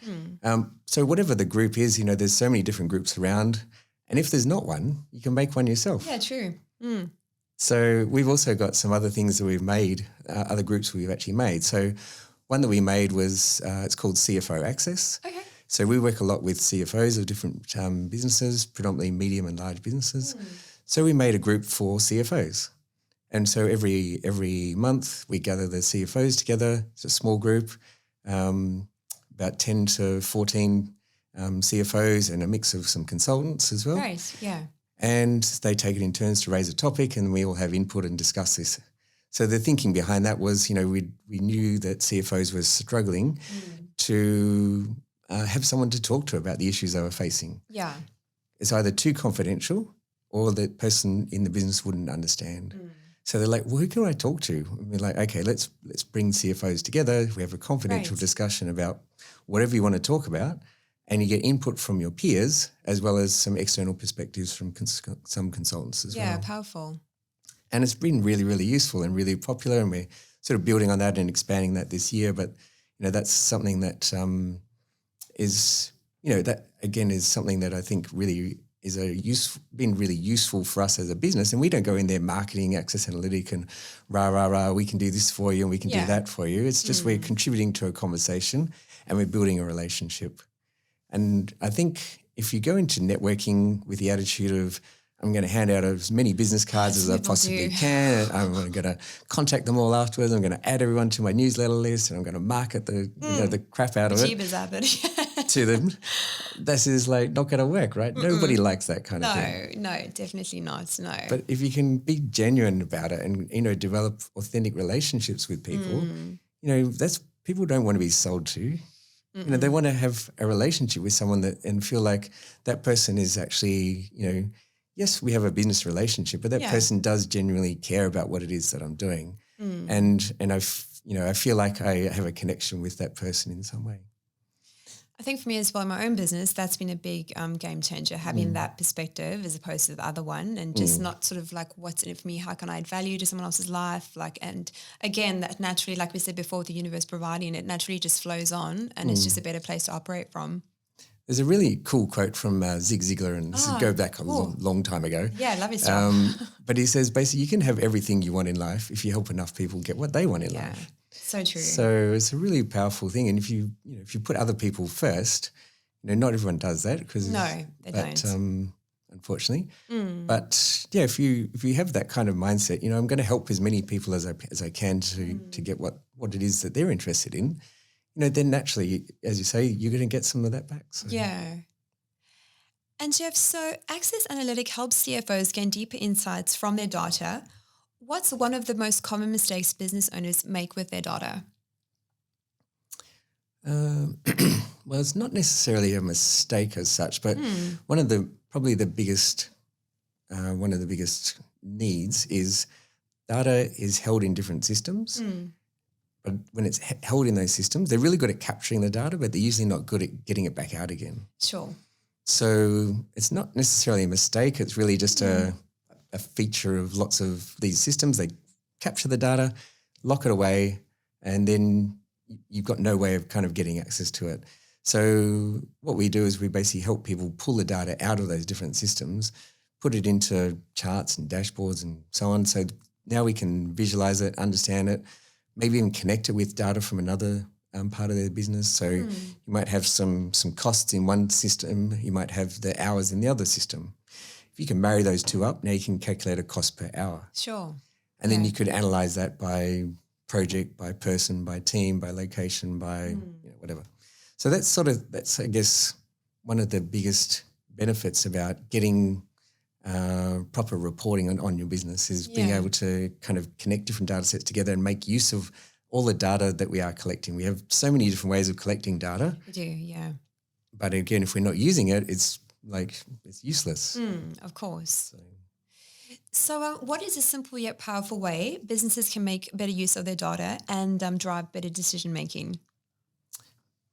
So whatever the group is, there's so many different groups around. And if there's not one, you can make one yourself. Yeah, true. So we've also got some other things that we've made, other groups we've actually made. So one that we made was, it's called CFO Access. Okay. So we work a lot with CFOs of different businesses, predominantly medium and large businesses. So we made a group for CFOs. And so every month we gather the CFOs together. It's a small group, about 10 to 14 CFOs and a mix of some consultants as well. Right, yeah. And they take it in turns to raise a topic and we all have input and discuss this. So the thinking behind that was, we knew that CFOs were struggling to have someone to talk to about the issues they were facing. Yeah. It's either too confidential or the person in the business wouldn't understand. So they're like, well, who can I talk to? And we're like, okay, let's bring CFOs together. We have a confidential discussion about whatever you want to talk about. And you get input from your peers as well as some external perspectives from some consultants as well. Yeah, powerful. And it's been really, really useful and really popular, and we're sort of building on that and expanding that this year. But, that's something that is, that again is something that I think really is been really useful for us as a business. And we don't go in there marketing Access Analytic and rah, we can do this for you and we can do that for you. It's just we're contributing to a conversation and we're building a relationship. And I think if you go into networking with the attitude of, I'm going to hand out as many business cards as I possibly can, I'm going to contact them all afterwards, I'm going to add everyone to my newsletter list and I'm going to market the crap out of it to them, this is like not going to work, right? Nobody likes that kind of thing. No, definitely not, no. But if you can be genuine about it and, develop authentic relationships with people, people don't want to be sold to. They want to have a relationship with someone and feel like that person is actually, yes, we have a business relationship, but that person does genuinely care about what it is that I'm doing. And I feel like I have a connection with that person in some way. I think for me as well, in my own business, that's been a big game changer, having that perspective as opposed to the other one, and just not sort of like, what's in it for me? How can I add value to someone else's life? And again, that naturally, like we said before, with the universe providing, it naturally just flows on, and it's just a better place to operate from. There's a really cool quote from Zig Ziglar, and this go back a long time ago. Yeah, I love his stuff. But he says basically, you can have everything you want in life if you help enough people get what they want in life. So true. So it's a really powerful thing, and if you put other people first, not everyone does that they don't. Unfortunately. But yeah, if you have that kind of mindset, I'm going to help as many people as I can to get what it is that they're interested in. Then naturally, as you say, you're going to get some of that back. So. Yeah. And Jeff, so Access Analytic helps CFOs gain deeper insights from their data. What's one of the most common mistakes business owners make with their data? Well, it's not necessarily a mistake as such, but one of the biggest needs is data is held in different systems. But when it's held in those systems, they're really good at capturing the data, but they're usually not good at getting it back out again. Sure. So it's not necessarily a mistake. It's really just a feature of lots of these systems. They capture the data, lock it away, and then you've got no way of kind of getting access to it. So what we do is we basically help people pull the data out of those different systems, put it into charts and dashboards and so on. So now we can visualize it, understand it, maybe even connect it with data from another part of their business. So you might have some costs in one system, you might have the hours in the other system. If you can marry those two up, now you can calculate a cost per hour. Sure. And then you could analyze that by project, by person, by team, by location, by whatever. So that's I guess one of the biggest benefits about getting proper reporting on your business is being able to kind of connect different data sets together and make use of all the data that we are collecting. We have so many different ways of collecting data. We do, yeah. But again, if we're not using it, it's useless. Of course. So what is a simple yet powerful way businesses can make better use of their data and drive better decision making?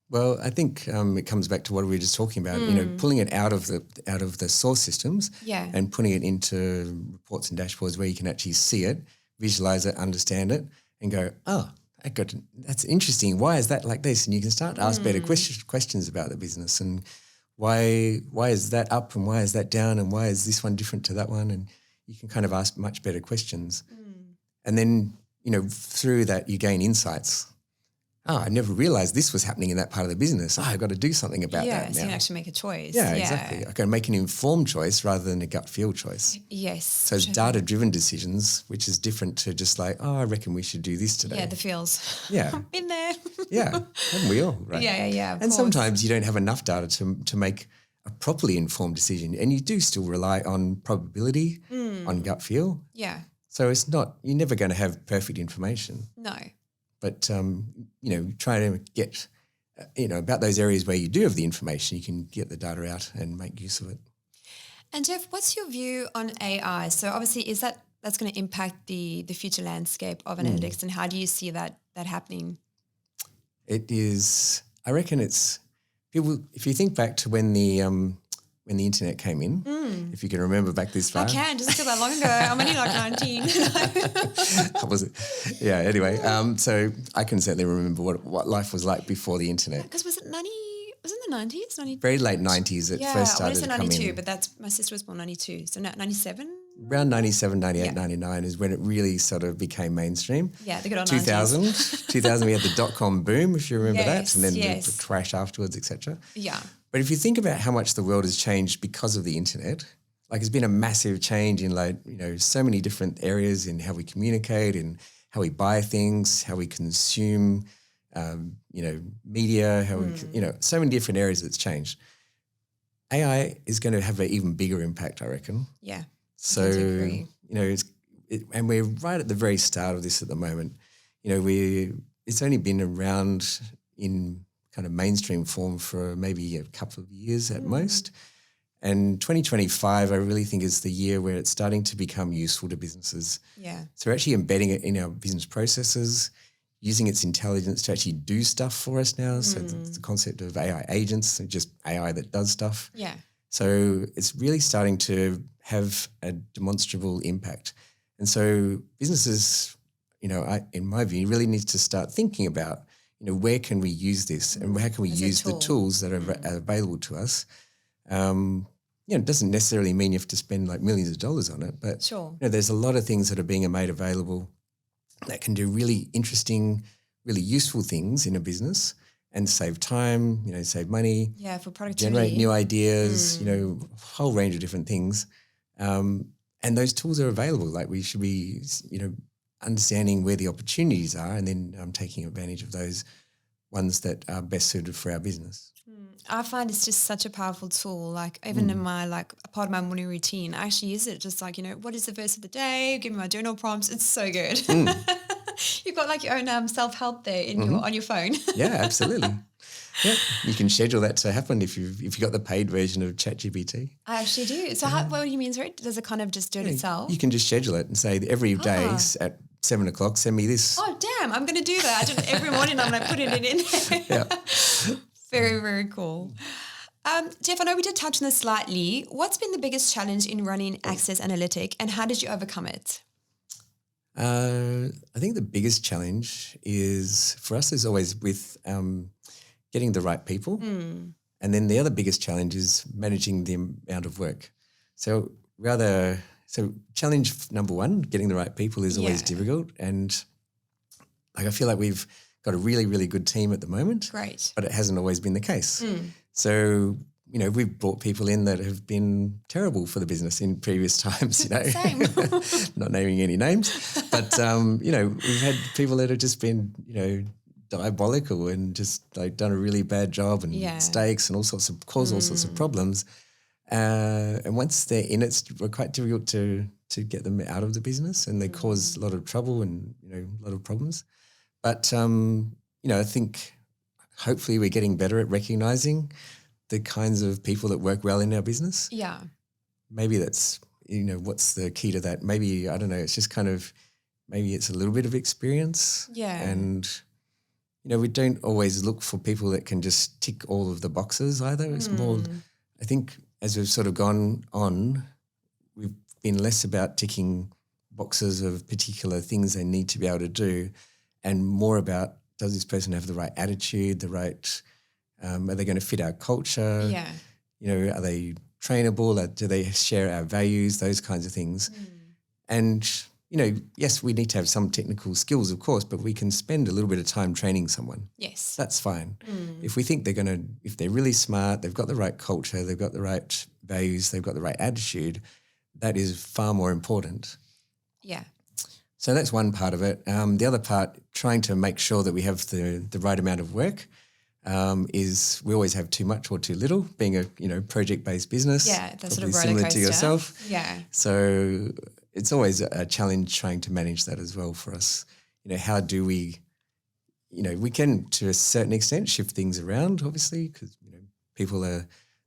Well, I think it comes back to what we were just talking about. Pulling it out of the source systems, and putting it into reports and dashboards where you can actually see it, visualize it, understand it, and go, oh, that's interesting. Why is that like this? And you can start to ask better questions about the business and why is that up and why is that down and why is this one different to that one? And you can kind of ask much better questions. And then through that you gain insights. I never realized this was happening in that part of the business. I've got to do something about that now. So you can actually make a choice. Yeah, exactly. I can make an informed choice rather than a gut feel choice. Yes. So it's data-driven decisions, which is different to just like, I reckon we should do this today. Yeah, the feels. Yeah. Been there. Yeah, haven't we all, right? Yeah, and sometimes you don't have enough data to make a properly informed decision, and you do still rely on probability, on gut feel. Yeah. So you're never going to have perfect information. No. But, try to get, about those areas where you do have the information, you can get the data out and make use of it. And Jeff, what's your view on AI? So obviously that's going to impact the future landscape of analytics, and how do you see that happening? It is, I reckon it's people, if you think back to when the internet came in, if you can remember back this far. I can, doesn't feel that long ago. I'm only like 19. Was it? Yeah, anyway. So I can certainly remember what life was like before the internet. Because was it in the 90s? Very late 90s it first started to come in. I want to say 92, but my sister was born 92. So 97? Around 97, 98, 99 is when it really sort of became mainstream. Yeah, the good old 2000, 90s. 2000 we had the dot-com boom, if you remember that, and then the crash afterwards, etc. Yeah. But if you think about how much the world has changed because of the internet, like it's been a massive change in so many different areas in how we communicate and how we buy things, how we consume, media, how we, so many different areas that's changed. AI is going to have an even bigger impact, I reckon. Yeah. So, and we're right at the very start of this at the moment. It's only been around in kind of mainstream form for maybe a couple of years at most. And 2025, I really think is the year where it's starting to become useful to businesses. Yeah. So we're actually embedding it in our business processes, using its intelligence to actually do stuff for us now. So the concept of AI agents, just AI that does stuff. Yeah. So it's really starting to have a demonstrable impact. And so businesses, in my view, really need to start thinking about, where can we use this and how can we use the tools that are available to us. It doesn't necessarily mean you have to spend like millions of dollars on it, but there's a lot of things that are being made available that can do really interesting, really useful things in a business and save time, save money. Yeah, for productivity. Generate new ideas, a whole range of different things. And those tools are available. Like we should be, understanding where the opportunities are and then taking advantage of those ones that are best suited for our business. I find it's just such a powerful tool. Like even in my a part of my morning routine, I actually use it just like, what is the verse of the day? Give me my journal prompts. It's so good. You've got like your own self-help there in on your phone. Yeah, absolutely. Yeah, you can schedule that to happen if you've got the paid version of ChatGPT. I actually do. So what do you mean, sorry? Does it kind of just do it itself? You can just schedule it and say every day at 7 o'clock, send me this. Oh, damn, I'm going to do that. Every morning I'm going to put it in there. Yeah. Very, very cool. Jeff, I know we did touch on this slightly. What's been the biggest challenge in running Access Analytic and how did you overcome it? I think the biggest challenge is for us is always with getting the right people. And then the other biggest challenge is managing the amount of work. So challenge number one, getting the right people is always difficult. And I feel like we've got a really, really good team at the moment. Great. But it hasn't always been the case. So, we've brought people in that have been terrible for the business in previous times, Same. Not naming any names. But, we've had people that have just been, diabolical and just like done a really bad job and mistakes and all sorts of problems. And once they're in, it's quite difficult to get them out of the business, and they cause a lot of trouble and, a lot of problems. But, I think hopefully we're getting better at recognising the kinds of people that work well in our business. Yeah. Maybe that's, what's the key to that? Maybe, I don't know, it's just kind of, maybe it's a little bit of experience. Yeah. And, we don't always look for people that can just tick all of the boxes either. It's more, I think as we've sort of gone on, we've been less about ticking boxes of particular things they need to be able to do, and more about, does this person have the right attitude, the right, are they going to fit our culture? Yeah. Are they trainable? Do they share our values? Those kinds of things. And, yes, we need to have some technical skills, of course, but we can spend a little bit of time training someone. Yes. That's fine. If we think if they're really smart, they've got the right culture, they've got the right values, they've got the right attitude, that is far more important. Yeah. So that's one part of it. The other part, trying to make sure that we have the right amount of work, is we always have too much or too little, being a project-based business. Yeah, that's sort of similar roller to yourself. Yeah. So it's always a challenge trying to manage that as well for us. How do we, we can to a certain extent shift things around, obviously, because people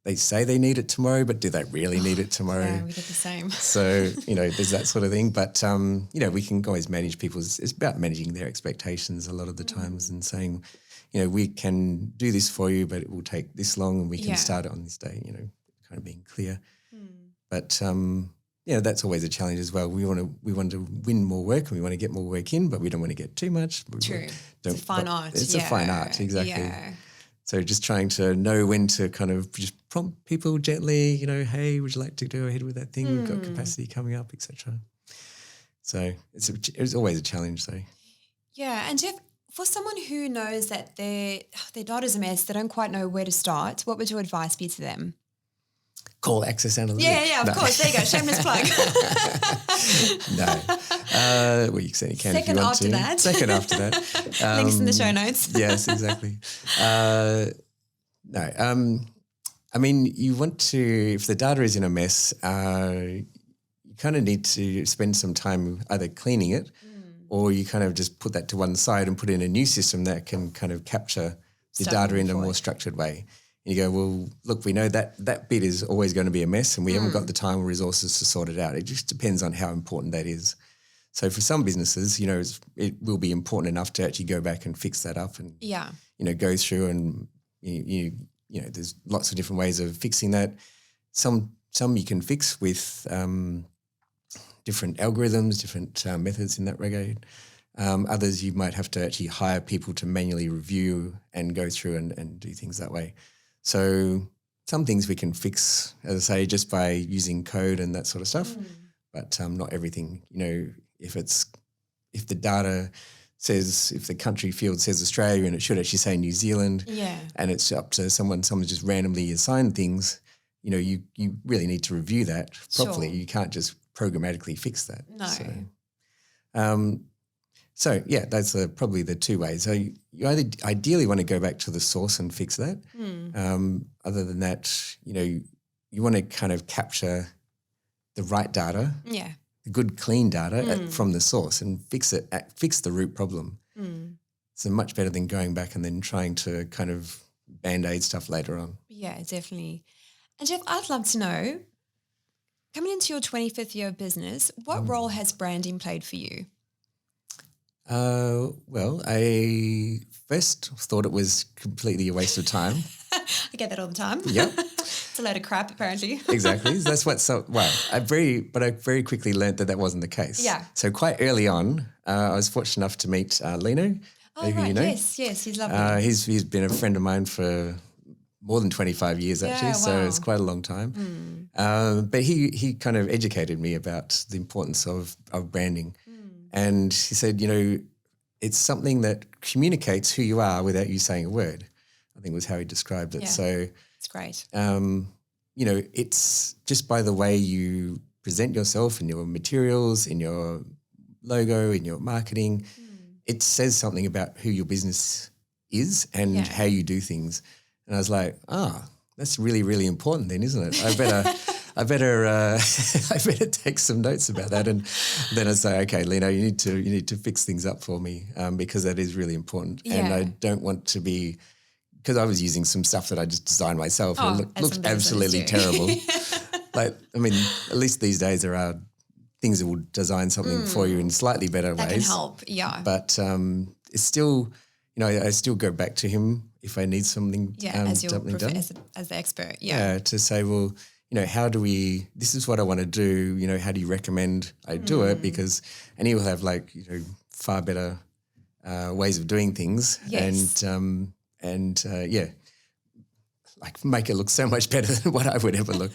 they say they need it tomorrow, but do they really need it tomorrow? Yeah, we get the same. So, there's that sort of thing. But, we can always manage it's about managing their expectations a lot of the times and saying, we can do this for you, but it will take this long and we can start it on this day, kind of being clear. But, that's always a challenge as well. We want to win more work and we want to get more work in, but we don't want to get too much. True. It's a fine art. It's a fine art, exactly. Yeah. So just trying to know when to kind of just prompt people gently, hey, would you like to go ahead with that thing? We've got capacity coming up, etc. So it's always a challenge, though. Yeah, and Jeff, for someone who knows that their data's a mess, they don't quite know where to start, what would your advice be to them? Call Access Analytic. Yeah, of course. There you go. Shameless plug. No. Well, you certainly can if you want to. Second after that. Links in the show notes. Yes, exactly. No. I mean, you want to, if the data is in a mess, you kind of need to spend some time either cleaning it or you kind of just put that to one side and put in a new system that can kind of capture the data in a more structured way. You go, well, look, we know that bit is always going to be a mess and we haven't got the time or resources to sort it out. It just depends on how important that is. So for some businesses, it will be important enough to actually go back and fix that up and, go through and, there's lots of different ways of fixing that. Some you can fix with different algorithms, different methods in that regard. Others you might have to actually hire people to manually review and go through and do things that way. So some things we can fix, as I say, just by using code and that sort of stuff, but not everything. If the data says, if the country field says Australia and it should actually say New Zealand, and it's up to someone just randomly assigned things, you really need to review that properly. Sure. You can't just programmatically fix that. No. So that's probably the two ways. So you either ideally want to go back to the source and fix that. Other than that, you want to kind of capture the right data, the good clean data from the source and fix the root problem. So much better than going back and then trying to kind of Band-Aid stuff later on. Yeah, definitely. And Jeff, I'd love to know, coming into your 25th year of business, what role has branding played for you? Well, I first thought it was completely a waste of time. I get that all the time. Yep. It's a load of crap, apparently. Exactly. That's I very quickly learned that wasn't the case. Yeah. So quite early on, I was fortunate enough to meet Lino. Oh, Maybe right. you know. Yes, he's lovely. He's been a friend of mine for more than 25 years actually, so it's quite a long time. But he kind of educated me about the importance of branding. And he said, it's something that communicates who you are without you saying a word, I think was how he described it. Yeah, so it's great. It's just by the way you present yourself in your materials, in your logo, in your marketing, it says something about who your business is and how you do things. And I was like, that's really, really important then, isn't it? I better take some notes about that. And then I say, okay, Lino, you need to fix things up for me because that is really important. Yeah. And I don't want to be, because I was using some stuff that I just designed myself and it looked absolutely terrible. At least these days there are things that will design something for you in slightly better ways. That can help, yeah. But it's still, I still go back to him if I need something as as the expert, to say, well, this is what I want to do, how do you recommend I do it? And he will have far better ways of doing things. Yes. And make it look so much better than what I would ever look.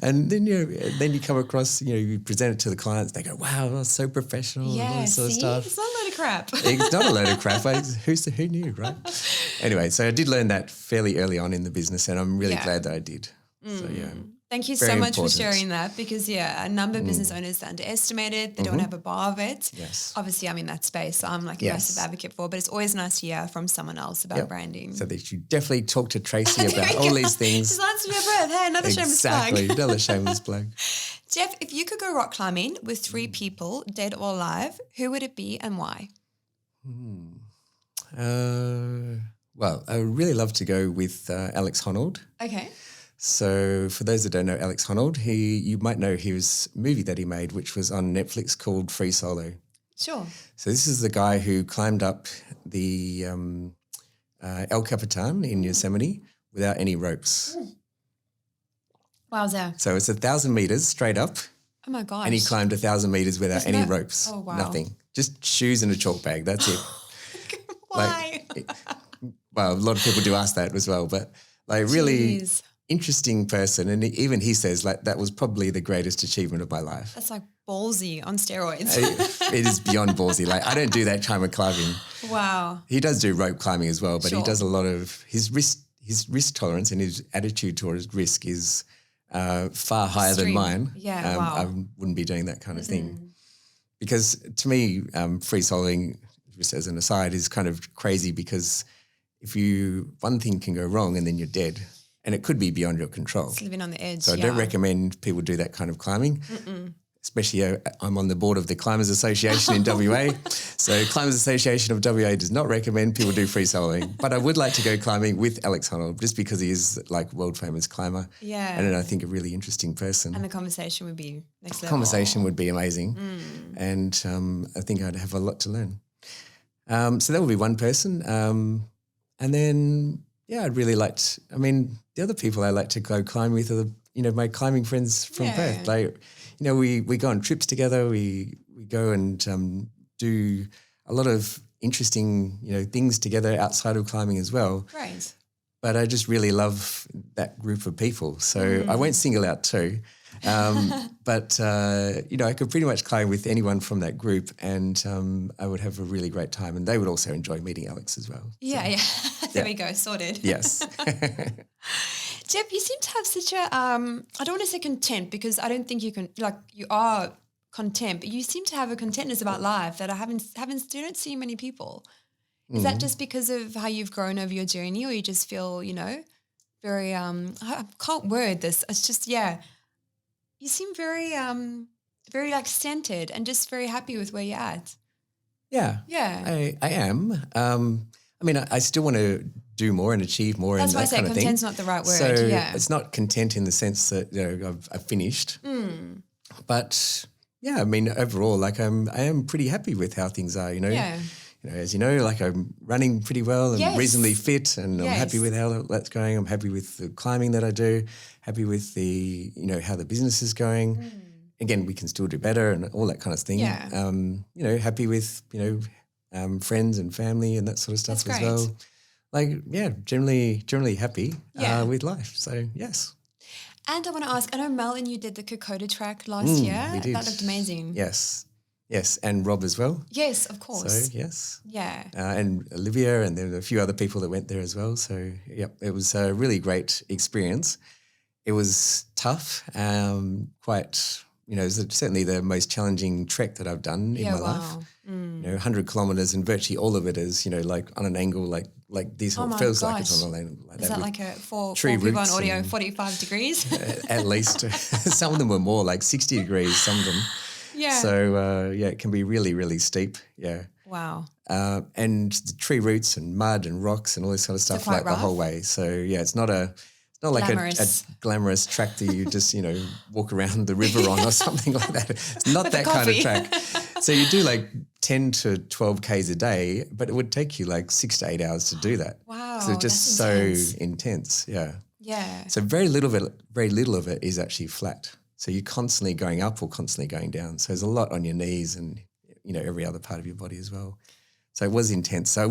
And then you come across, you present it to the clients, they go, wow, that's so professional and all this sort of stuff. It's not a load of crap. It's not a load of crap. Who knew, right? Anyway, so I did learn that fairly early on in the business and I'm really glad that I did. So, Thank you very so much important. for sharing that because, a number of business owners underestimate it. They don't have a bar of it. Yes. Obviously, I'm in that space, so I'm a massive advocate for it, but it's always nice to hear from someone else about branding. So that you definitely talk to Tracy about all these things. Just answer your breath. Hey, another shameless plug. Exactly, another shameless plug. Jeff, if you could go rock climbing with 3 people, dead or alive, who would it be and why? Well, I would really love to go with Alex Honnold. Okay. So for those that don't know Alex Honnold, you might know his movie that he made, which was on Netflix called Free Solo. Sure. So this is the guy who climbed up the El Capitan in Yosemite without any ropes. Wowza. So it's 1,000 meters straight up. Oh my gosh. And he climbed 1,000 meters without any ropes. Oh, wow. Nothing. Just shoes and a chalk bag. That's it. Why? Well, a lot of people do ask that as well, but really Jeez. interesting person. And even he says that was probably the greatest achievement of my life. That's ballsy on steroids. It is beyond ballsy. I don't do that kind of climbing. Wow. He does do rope climbing as well, but he does a lot of his risk tolerance and his attitude towards risk is far higher than mine. Yeah, wow. I wouldn't be doing that kind of thing. Because to me, free soloing, just as an aside, is kind of crazy because one thing can go wrong and then you're dead and it could be beyond your control. It's living on the edge. So I don't recommend people do that kind of climbing. Especially I'm on the board of the Climbers Association in WA. So Climbers Association of WA does not recommend people do free soloing. But I would like to go climbing with Alex Honnold just because he is world famous climber. Yeah. And I think a really interesting person. And the conversation would be next level. Conversation would be amazing. And I think I'd have a lot to learn. So that would be one person. And then, I'd really the other people I like to go climb with are my climbing friends from Perth. We go on trips together. We go and do a lot of interesting, things together outside of climbing as well. Right. But I just really love that group of people. So I won't single out two. But I could pretty much climb with anyone from that group and I would have a really great time and they would also enjoy meeting Alex as well. Yeah. There we go. Sorted. Yes. Jeff, you seem to have such a, I don't want to say content because I don't think you can, you are content, but you seem to have a contentness about life that I don't see many people. Is that just because of how you've grown over your journey or you just feel, very, I can't word this. It's just, you seem very, very centered and just very happy with where you're at. Yeah. I am. I still want to do more and achieve more. That's why I say content's not the right word. So it's not content in the sense that I've finished. But overall, I am pretty happy with how things are. As you know, I'm running pretty well and reasonably fit, and I'm happy with how that's going. I'm happy with the climbing that I do. Happy with the how the business is going. Again, we can still do better and all that kind of thing. Happy with friends and family and that sort of stuff as well. Like, generally happy with life. So, yes. And I want to ask, I know Mel and you did the Kokoda track last year. We did. That looked amazing. Yes, and Rob as well. Yes, of course. So, yes. Yeah. And Olivia, and there were a few other people that went there as well. So, it was a really great experience. It was tough, quite, it was certainly the most challenging trek that I've done in my life. 100 kilometres, and virtually all of it is, like on an angle like this, or it feels like it's on a lane like that. Is that like for tree people on roots audio, 45 degrees? At least. Some of them were more like 60 degrees, some of them. Yeah. So, it can be really, really steep. Yeah. Wow. And the tree roots and mud and rocks and all this sort of stuff like the whole way. So, it's not like a glamorous track that you just, walk around the river on or something like that. It's not that kind of track. So you do like 10 to 12 Ks a day, but it would take you like 6 to 8 hours to do that. Wow. So it's just so intense. Yeah. Yeah. So very little of it is actually flat. So you're constantly going up or constantly going down. So there's a lot on your knees and, every other part of your body as well. So it was intense. So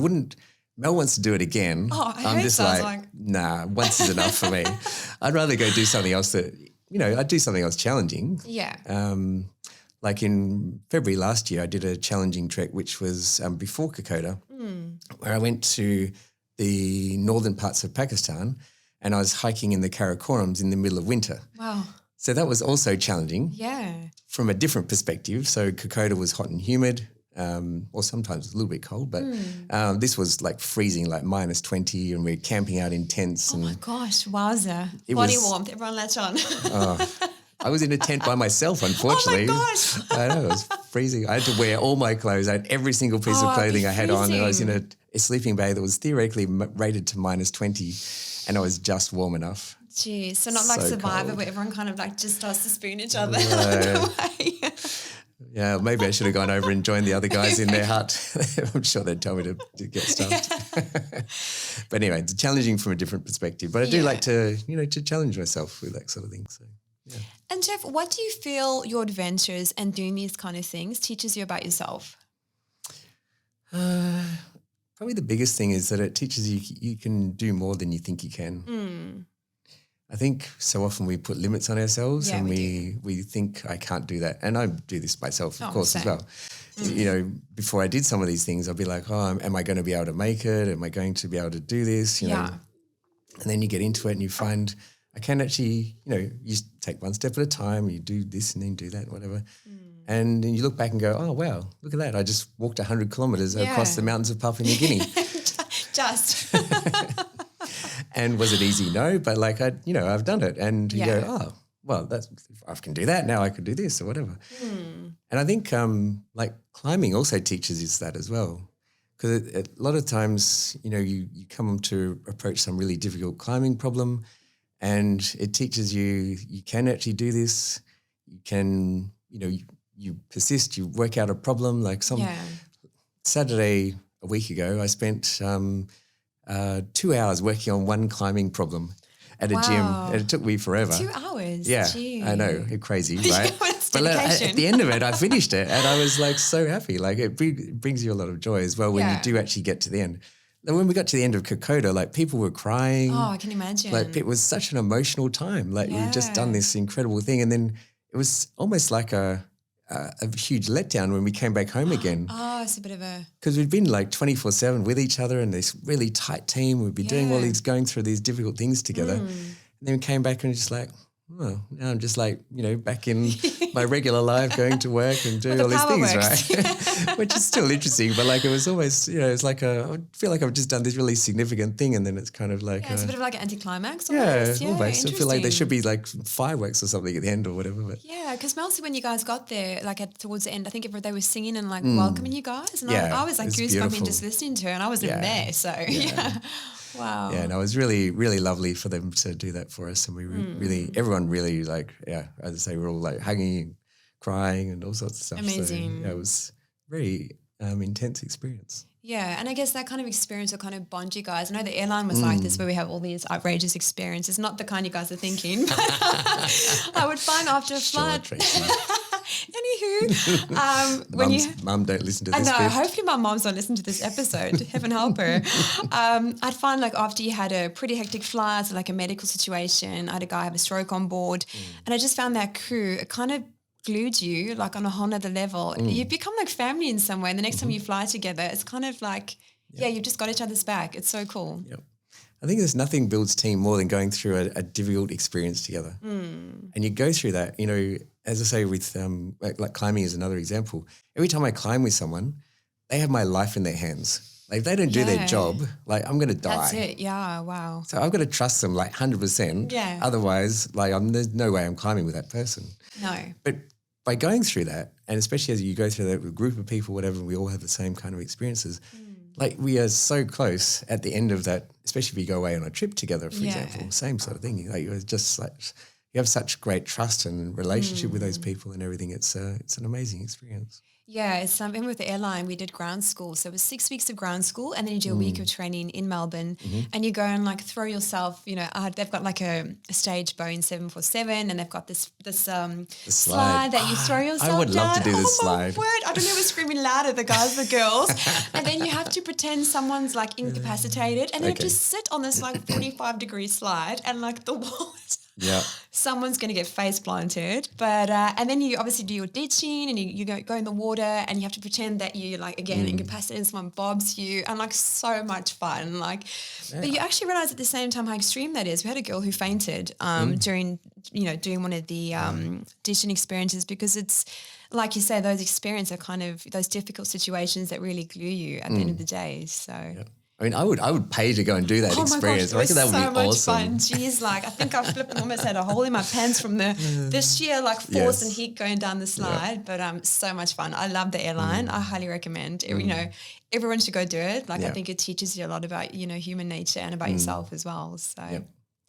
Mel wants to do it again. Oh, I'm just like, nah, once is enough for me. I'd rather go do something else that, I'd do something else challenging. Yeah. Like in February last year, I did a challenging trek, which was before Kokoda, where I went to the northern parts of Pakistan and I was hiking in the Karakorums in the middle of winter. Wow. So that was also challenging. Yeah. From a different perspective. So Kokoda was hot and humid. Or sometimes a little bit cold, but this was like freezing, like minus 20, and we're camping out in tents. Oh my gosh, wowza. Body warmth, everyone latch on. I was in a tent by myself, unfortunately. Oh my gosh. I know, it was freezing. I had to wear all my clothes. I had every single piece of clothing I had on, and I was in a sleeping bag that was theoretically rated to minus 20, and I was just warm enough. Geez, so not like Survivor cold. where everyone kind of like just starts to spoon each other. Yeah, maybe I should have gone over and joined the other guys in their hut. I'm sure they'd tell me to get stuffed. But anyway, it's challenging from a different perspective. But I do like to, to challenge myself with that sort of thing. So, yeah. And Jeff, what do you feel your adventures and doing these kind of things teaches you about yourself? Probably the biggest thing is that it teaches you can do more than you think you can. I think so often we put limits on ourselves and we think I can't do that. And I do this myself, of course, as well. Before I did some of these things, I'd be like, am I going to be able to make it? Am I going to be able to do this? You know? And then you get into it and you find I can actually, you take one step at a time, you do this and then do that and whatever. And then you look back and go, oh, wow, look at that. I just walked 100 kilometres across the mountains of Papua New Guinea. Just. And was it easy? No, but like I've done it, and you go, oh, well, if I can do that now, I could do this or whatever. And I think like climbing also teaches us that as well, because a lot of times you come to approach some really difficult climbing problem, and it teaches you can actually do this. You can you persist. You work out a problem. Like Saturday a week ago, I spent 2 hours working on one climbing problem at a gym, and it took me forever. 2 hours? Yeah, Jeez. I know, it's crazy, right? But at the end of it, I finished it, and I was like so happy. Like it brings you a lot of joy as well when you do actually get to the end. And when we got to the end of Kokoda, like people were crying. Oh, I can imagine. Like it was such an emotional time. Like we'd just done this incredible thing, and then it was almost like a huge letdown when we came back home again. Oh, it's a bit of a... Because we'd been like 24/7 with each other and this really tight team. We'd be doing all these, going through these difficult things together. And then we came back and just like, oh, now I'm just like, back in my regular life, going to work and doing all these things, right? Which is still interesting, but like it was almost, it's like I feel like I've just done this really significant thing, and then it's kind of like... Yeah, it's a bit of like an anticlimax almost. Yeah, almost. I feel like there should be like fireworks or something at the end or whatever. But. Yeah, because mostly when you guys got there, like towards the end, I think they were singing and like welcoming you guys. And I was like goosebumping just listening to it, and I wasn't there, so Wow. Yeah, no, it was really, really lovely for them to do that for us. And we really, everyone really like, as I say, we're all like hugging and crying and all sorts of stuff. Amazing. So, it was very intense experience. Yeah, and I guess that kind of experience will kind of bond you guys. I know the airline was like this, where we have all these outrageous experiences, not the kind you guys are thinking. But I would find after a flight, Anywho, when Mum don't listen to I this know, bit. hopefully my mom's not listening to this episode. Heaven help her. I'd find like after you had a pretty hectic flight, so like a medical situation, I had a guy have a stroke on board, and I just found that crew, it kind of glued you like on a whole nother level. You become like family in some way. And the next time you fly together, it's kind of like, you've just got each other's back. It's so cool. Yep. I think there's nothing builds team more than going through a difficult experience together. And you go through that, you know, as I say with like climbing is another example. Every time I climb with someone, they have my life in their hands. Like if they don't do their job, like I'm going to die. That's it. Yeah. Wow. So I've got to trust them like 100%. Yeah. Otherwise, like there's no way I'm climbing with that person. No. But by going through that, and especially as you go through that with a group of people, whatever, and we all have the same kind of experiences, like we are so close at the end of that, especially if you go away on a trip together, for example, same sort of thing. Like you're just like, you have such great trust and relationship with those people and everything. It's an amazing experience. Yeah, it's something with the airline. We did ground school. So it was 6 weeks of ground school and then you do a week of training in Melbourne and you go and like throw yourself, you know, they've got like a stage Boeing 747 and they've got this slide that you throw yourself down. I would love to do this slide. My word. I don't know, we're screaming louder, the guys, the girls. And then you have to pretend someone's like incapacitated and then just sit on this like 45-degree slide and like the wall is someone's going to get face planted. But and then you obviously do your ditching and you go in the water and you have to pretend that you're like, again, incapacitated and someone bobs you and like so much fun. Like, but you actually realize at the same time how extreme that is. We had a girl who fainted during, you know, doing one of the ditching experiences because it's, like you say, those experiences are kind of those difficult situations that really glue you at the end of the day. So. Yep. I mean, I would pay to go and do that experience. My gosh, I reckon that would be awesome. So much fun. Jeez, like I think I flipped and almost had a hole in my pants from the sheer like force and heat going down the slide. But so much fun. I love the airline. I highly recommend. You know, everyone should go do it. Like I think it teaches you a lot about, you know, human nature and about yourself as well. So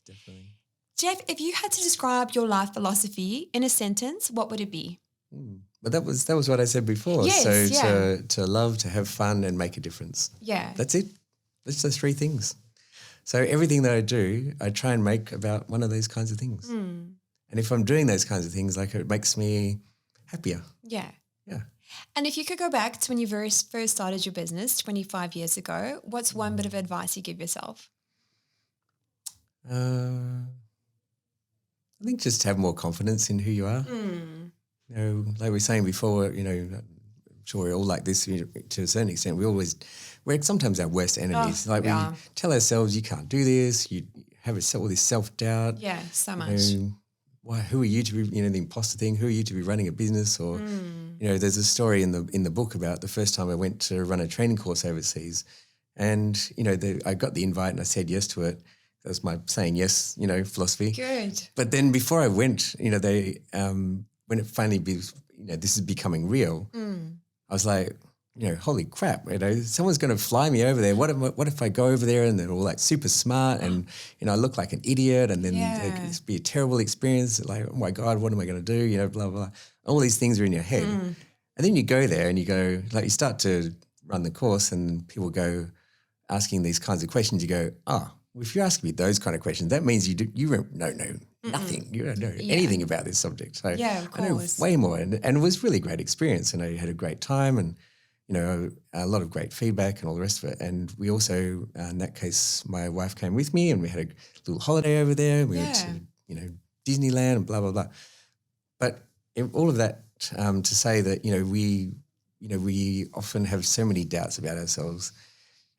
definitely. Jeff, if you had to describe your life philosophy in a sentence, what would it be? But that was what I said before. Yes, so to love, to have fun and make a difference. Yeah. That's it. That's the three things. So everything that I do, I try and make about one of those kinds of things. And if I'm doing those kinds of things, like it makes me happier. Yeah. Yeah. And if you could go back to when you first started your business 25 years ago, what's one bit of advice you give yourself? I think just have more confidence in who you are. You know, like we were saying before, you know, I'm sure we're all like this to a certain extent. We're sometimes our worst enemies. We tell ourselves, you can't do this. You have all this self-doubt. Yeah, so much. Who are you to be, you know, the imposter thing? Who are you to be running a business? Or, you know, there's a story in the book about the first time I went to run a training course overseas, and you know, I got the invite and I said yes to it. That was my saying yes, you know, philosophy. Good. But then before I went, you know, they when it finally this is becoming real, I was like, you know, holy crap, you know, someone's going to fly me over there. What if I go over there and they're all like super smart and, you know, I look like an idiot and then it'd be a terrible experience. Like, oh my God, what am I going to do? You know, blah, blah, blah. All these things are in your head. And then you go there and you go, like you start to run the course and people go asking these kinds of questions. You go, well, if you're asking me those kind of questions, that means you don't know nothing. You don't know anything about this subject. So of course. I know way more. And it was really a great experience and I had a great time and, you know, a lot of great feedback and all the rest of it. And we also, in that case, my wife came with me and we had a little holiday over there. We went to, you know, Disneyland and blah, blah, blah. But all of that to say that, you know, we often have so many doubts about ourselves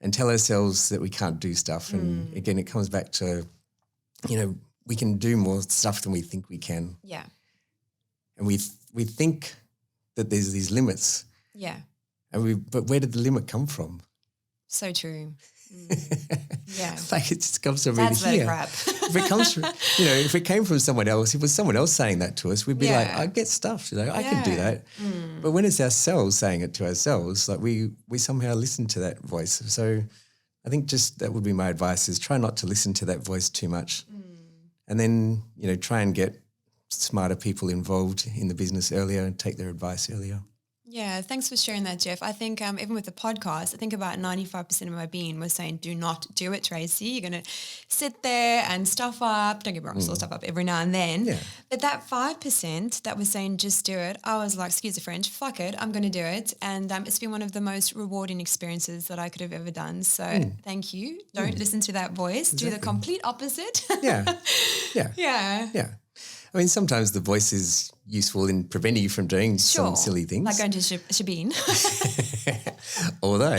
and tell ourselves that we can't do stuff. And again, it comes back to, you know, we can do more stuff than we think we can. Yeah. And we think that there's these limits. Yeah. But where did the limit come from? So true. Yeah. Like it just comes from really here. Crap. If it comes from, you know, if it came from someone else, if it was someone else saying that to us, we'd be like, I get stuffed, you know, I can do that. But when it's ourselves saying it to ourselves, like we somehow listen to that voice. So I think just that would be my advice is try not to listen to that voice too much. And then, you know, try and get smarter people involved in the business earlier and take their advice earlier. Yeah, thanks for sharing that, Jeff. I think even with the podcast, I think about 95% of my being was saying, do not do it, Tracy. You're going to sit there and stuff up. Don't get me wrong, still stuff up every now and then. Yeah. But that 5% that was saying, just do it, I was like, excuse the French, fuck it, I'm going to do it. And it's been one of the most rewarding experiences that I could have ever done. So thank you. Don't listen to that voice. Exactly. Do the complete opposite. Yeah. Yeah. I mean, sometimes the voice is useful in preventing you from doing some silly things. Like going to Shabin. Although.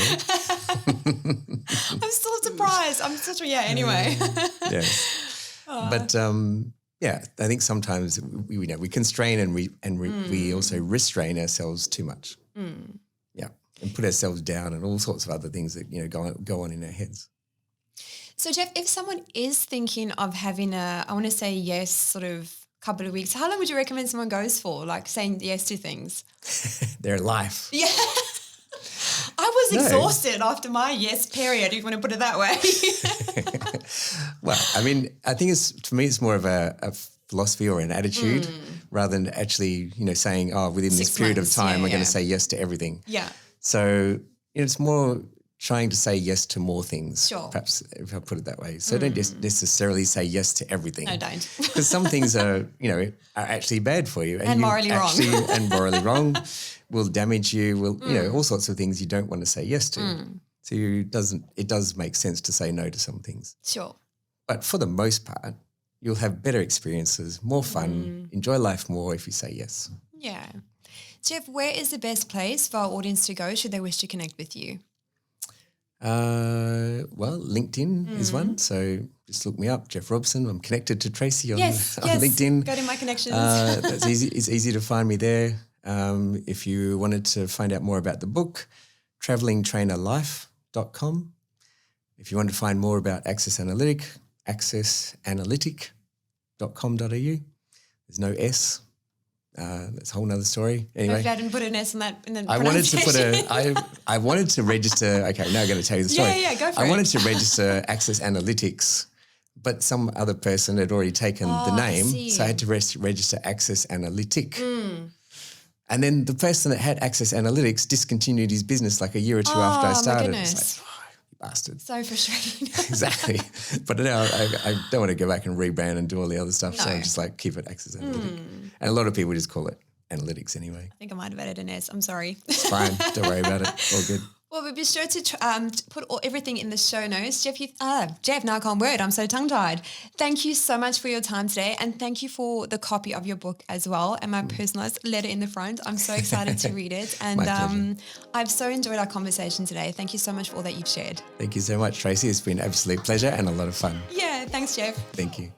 I'm still surprised. I'm such a, anyway. Yes. But, I think sometimes we constrain and we also restrain ourselves too much. Yeah. And put ourselves down and all sorts of other things that, go on in our heads. So, Jeff, if someone is thinking of having I want to say yes sort of couple of weeks, how long would you recommend someone goes for, like saying yes to things? Their life. Yeah. I was exhausted after my yes period, if you want to put it that way. Well, I mean, I think for me it's more of a philosophy or an attitude rather than actually, saying, within 6 this period months, of time, I'm going yeah. to say yes to everything. Yeah. So it's more trying to say yes to more things, Sure. perhaps if I put it that way. So don't just necessarily say yes to everything. No, don't. Because some things are actually bad for you. And morally wrong. And morally wrong, will damage you, all sorts of things you don't want to say yes to. So it does make sense to say no to some things. Sure. But for the most part, you'll have better experiences, more fun, enjoy life more if you say yes. Yeah. Jeff, where is the best place for our audience to go should they wish to connect with you? Well, LinkedIn is one. So just look me up, Jeff Robson. I'm connected to Tracy on LinkedIn. Go to my connections. That's easy. It's easy to find me there. If you wanted to find out more about the book, travelingtrainerlife.com. If you want to find more about Access Analytic, accessanalytic.com.au. There's no S. That's a whole nother story. Anyway, Hopefully I didn't put an S in that. In the I wanted to I wanted to register. Okay, now I'm going to tell you the story. Yeah, go for it. I wanted to register Access Analytics, but some other person had already taken the name, so I had to register Access Analytic. And then the person that had Access Analytics discontinued his business like a year or two after I started. My goodness. It's like, you bastard. So frustrating. Exactly. But now I don't want to go back and rebrand and do all the other stuff, so No. I'm just like, keep it Access Analytic. And a lot of people just call it analytics anyway. I think I might have added an S. I'm sorry. It's fine. Don't worry about it. All good. Well, we'll be sure to put everything in the show notes. Jeff, Jeff, now I can't word. I'm so tongue-tied. Thank you so much for your time today, and thank you for the copy of your book as well and my personalised letter in the front. I'm so excited to read it, and I've so enjoyed our conversation today. Thank you so much for all that you've shared. Thank you so much, Tracy. It's been an absolute pleasure and a lot of fun. Yeah, thanks, Jeff. Thank you.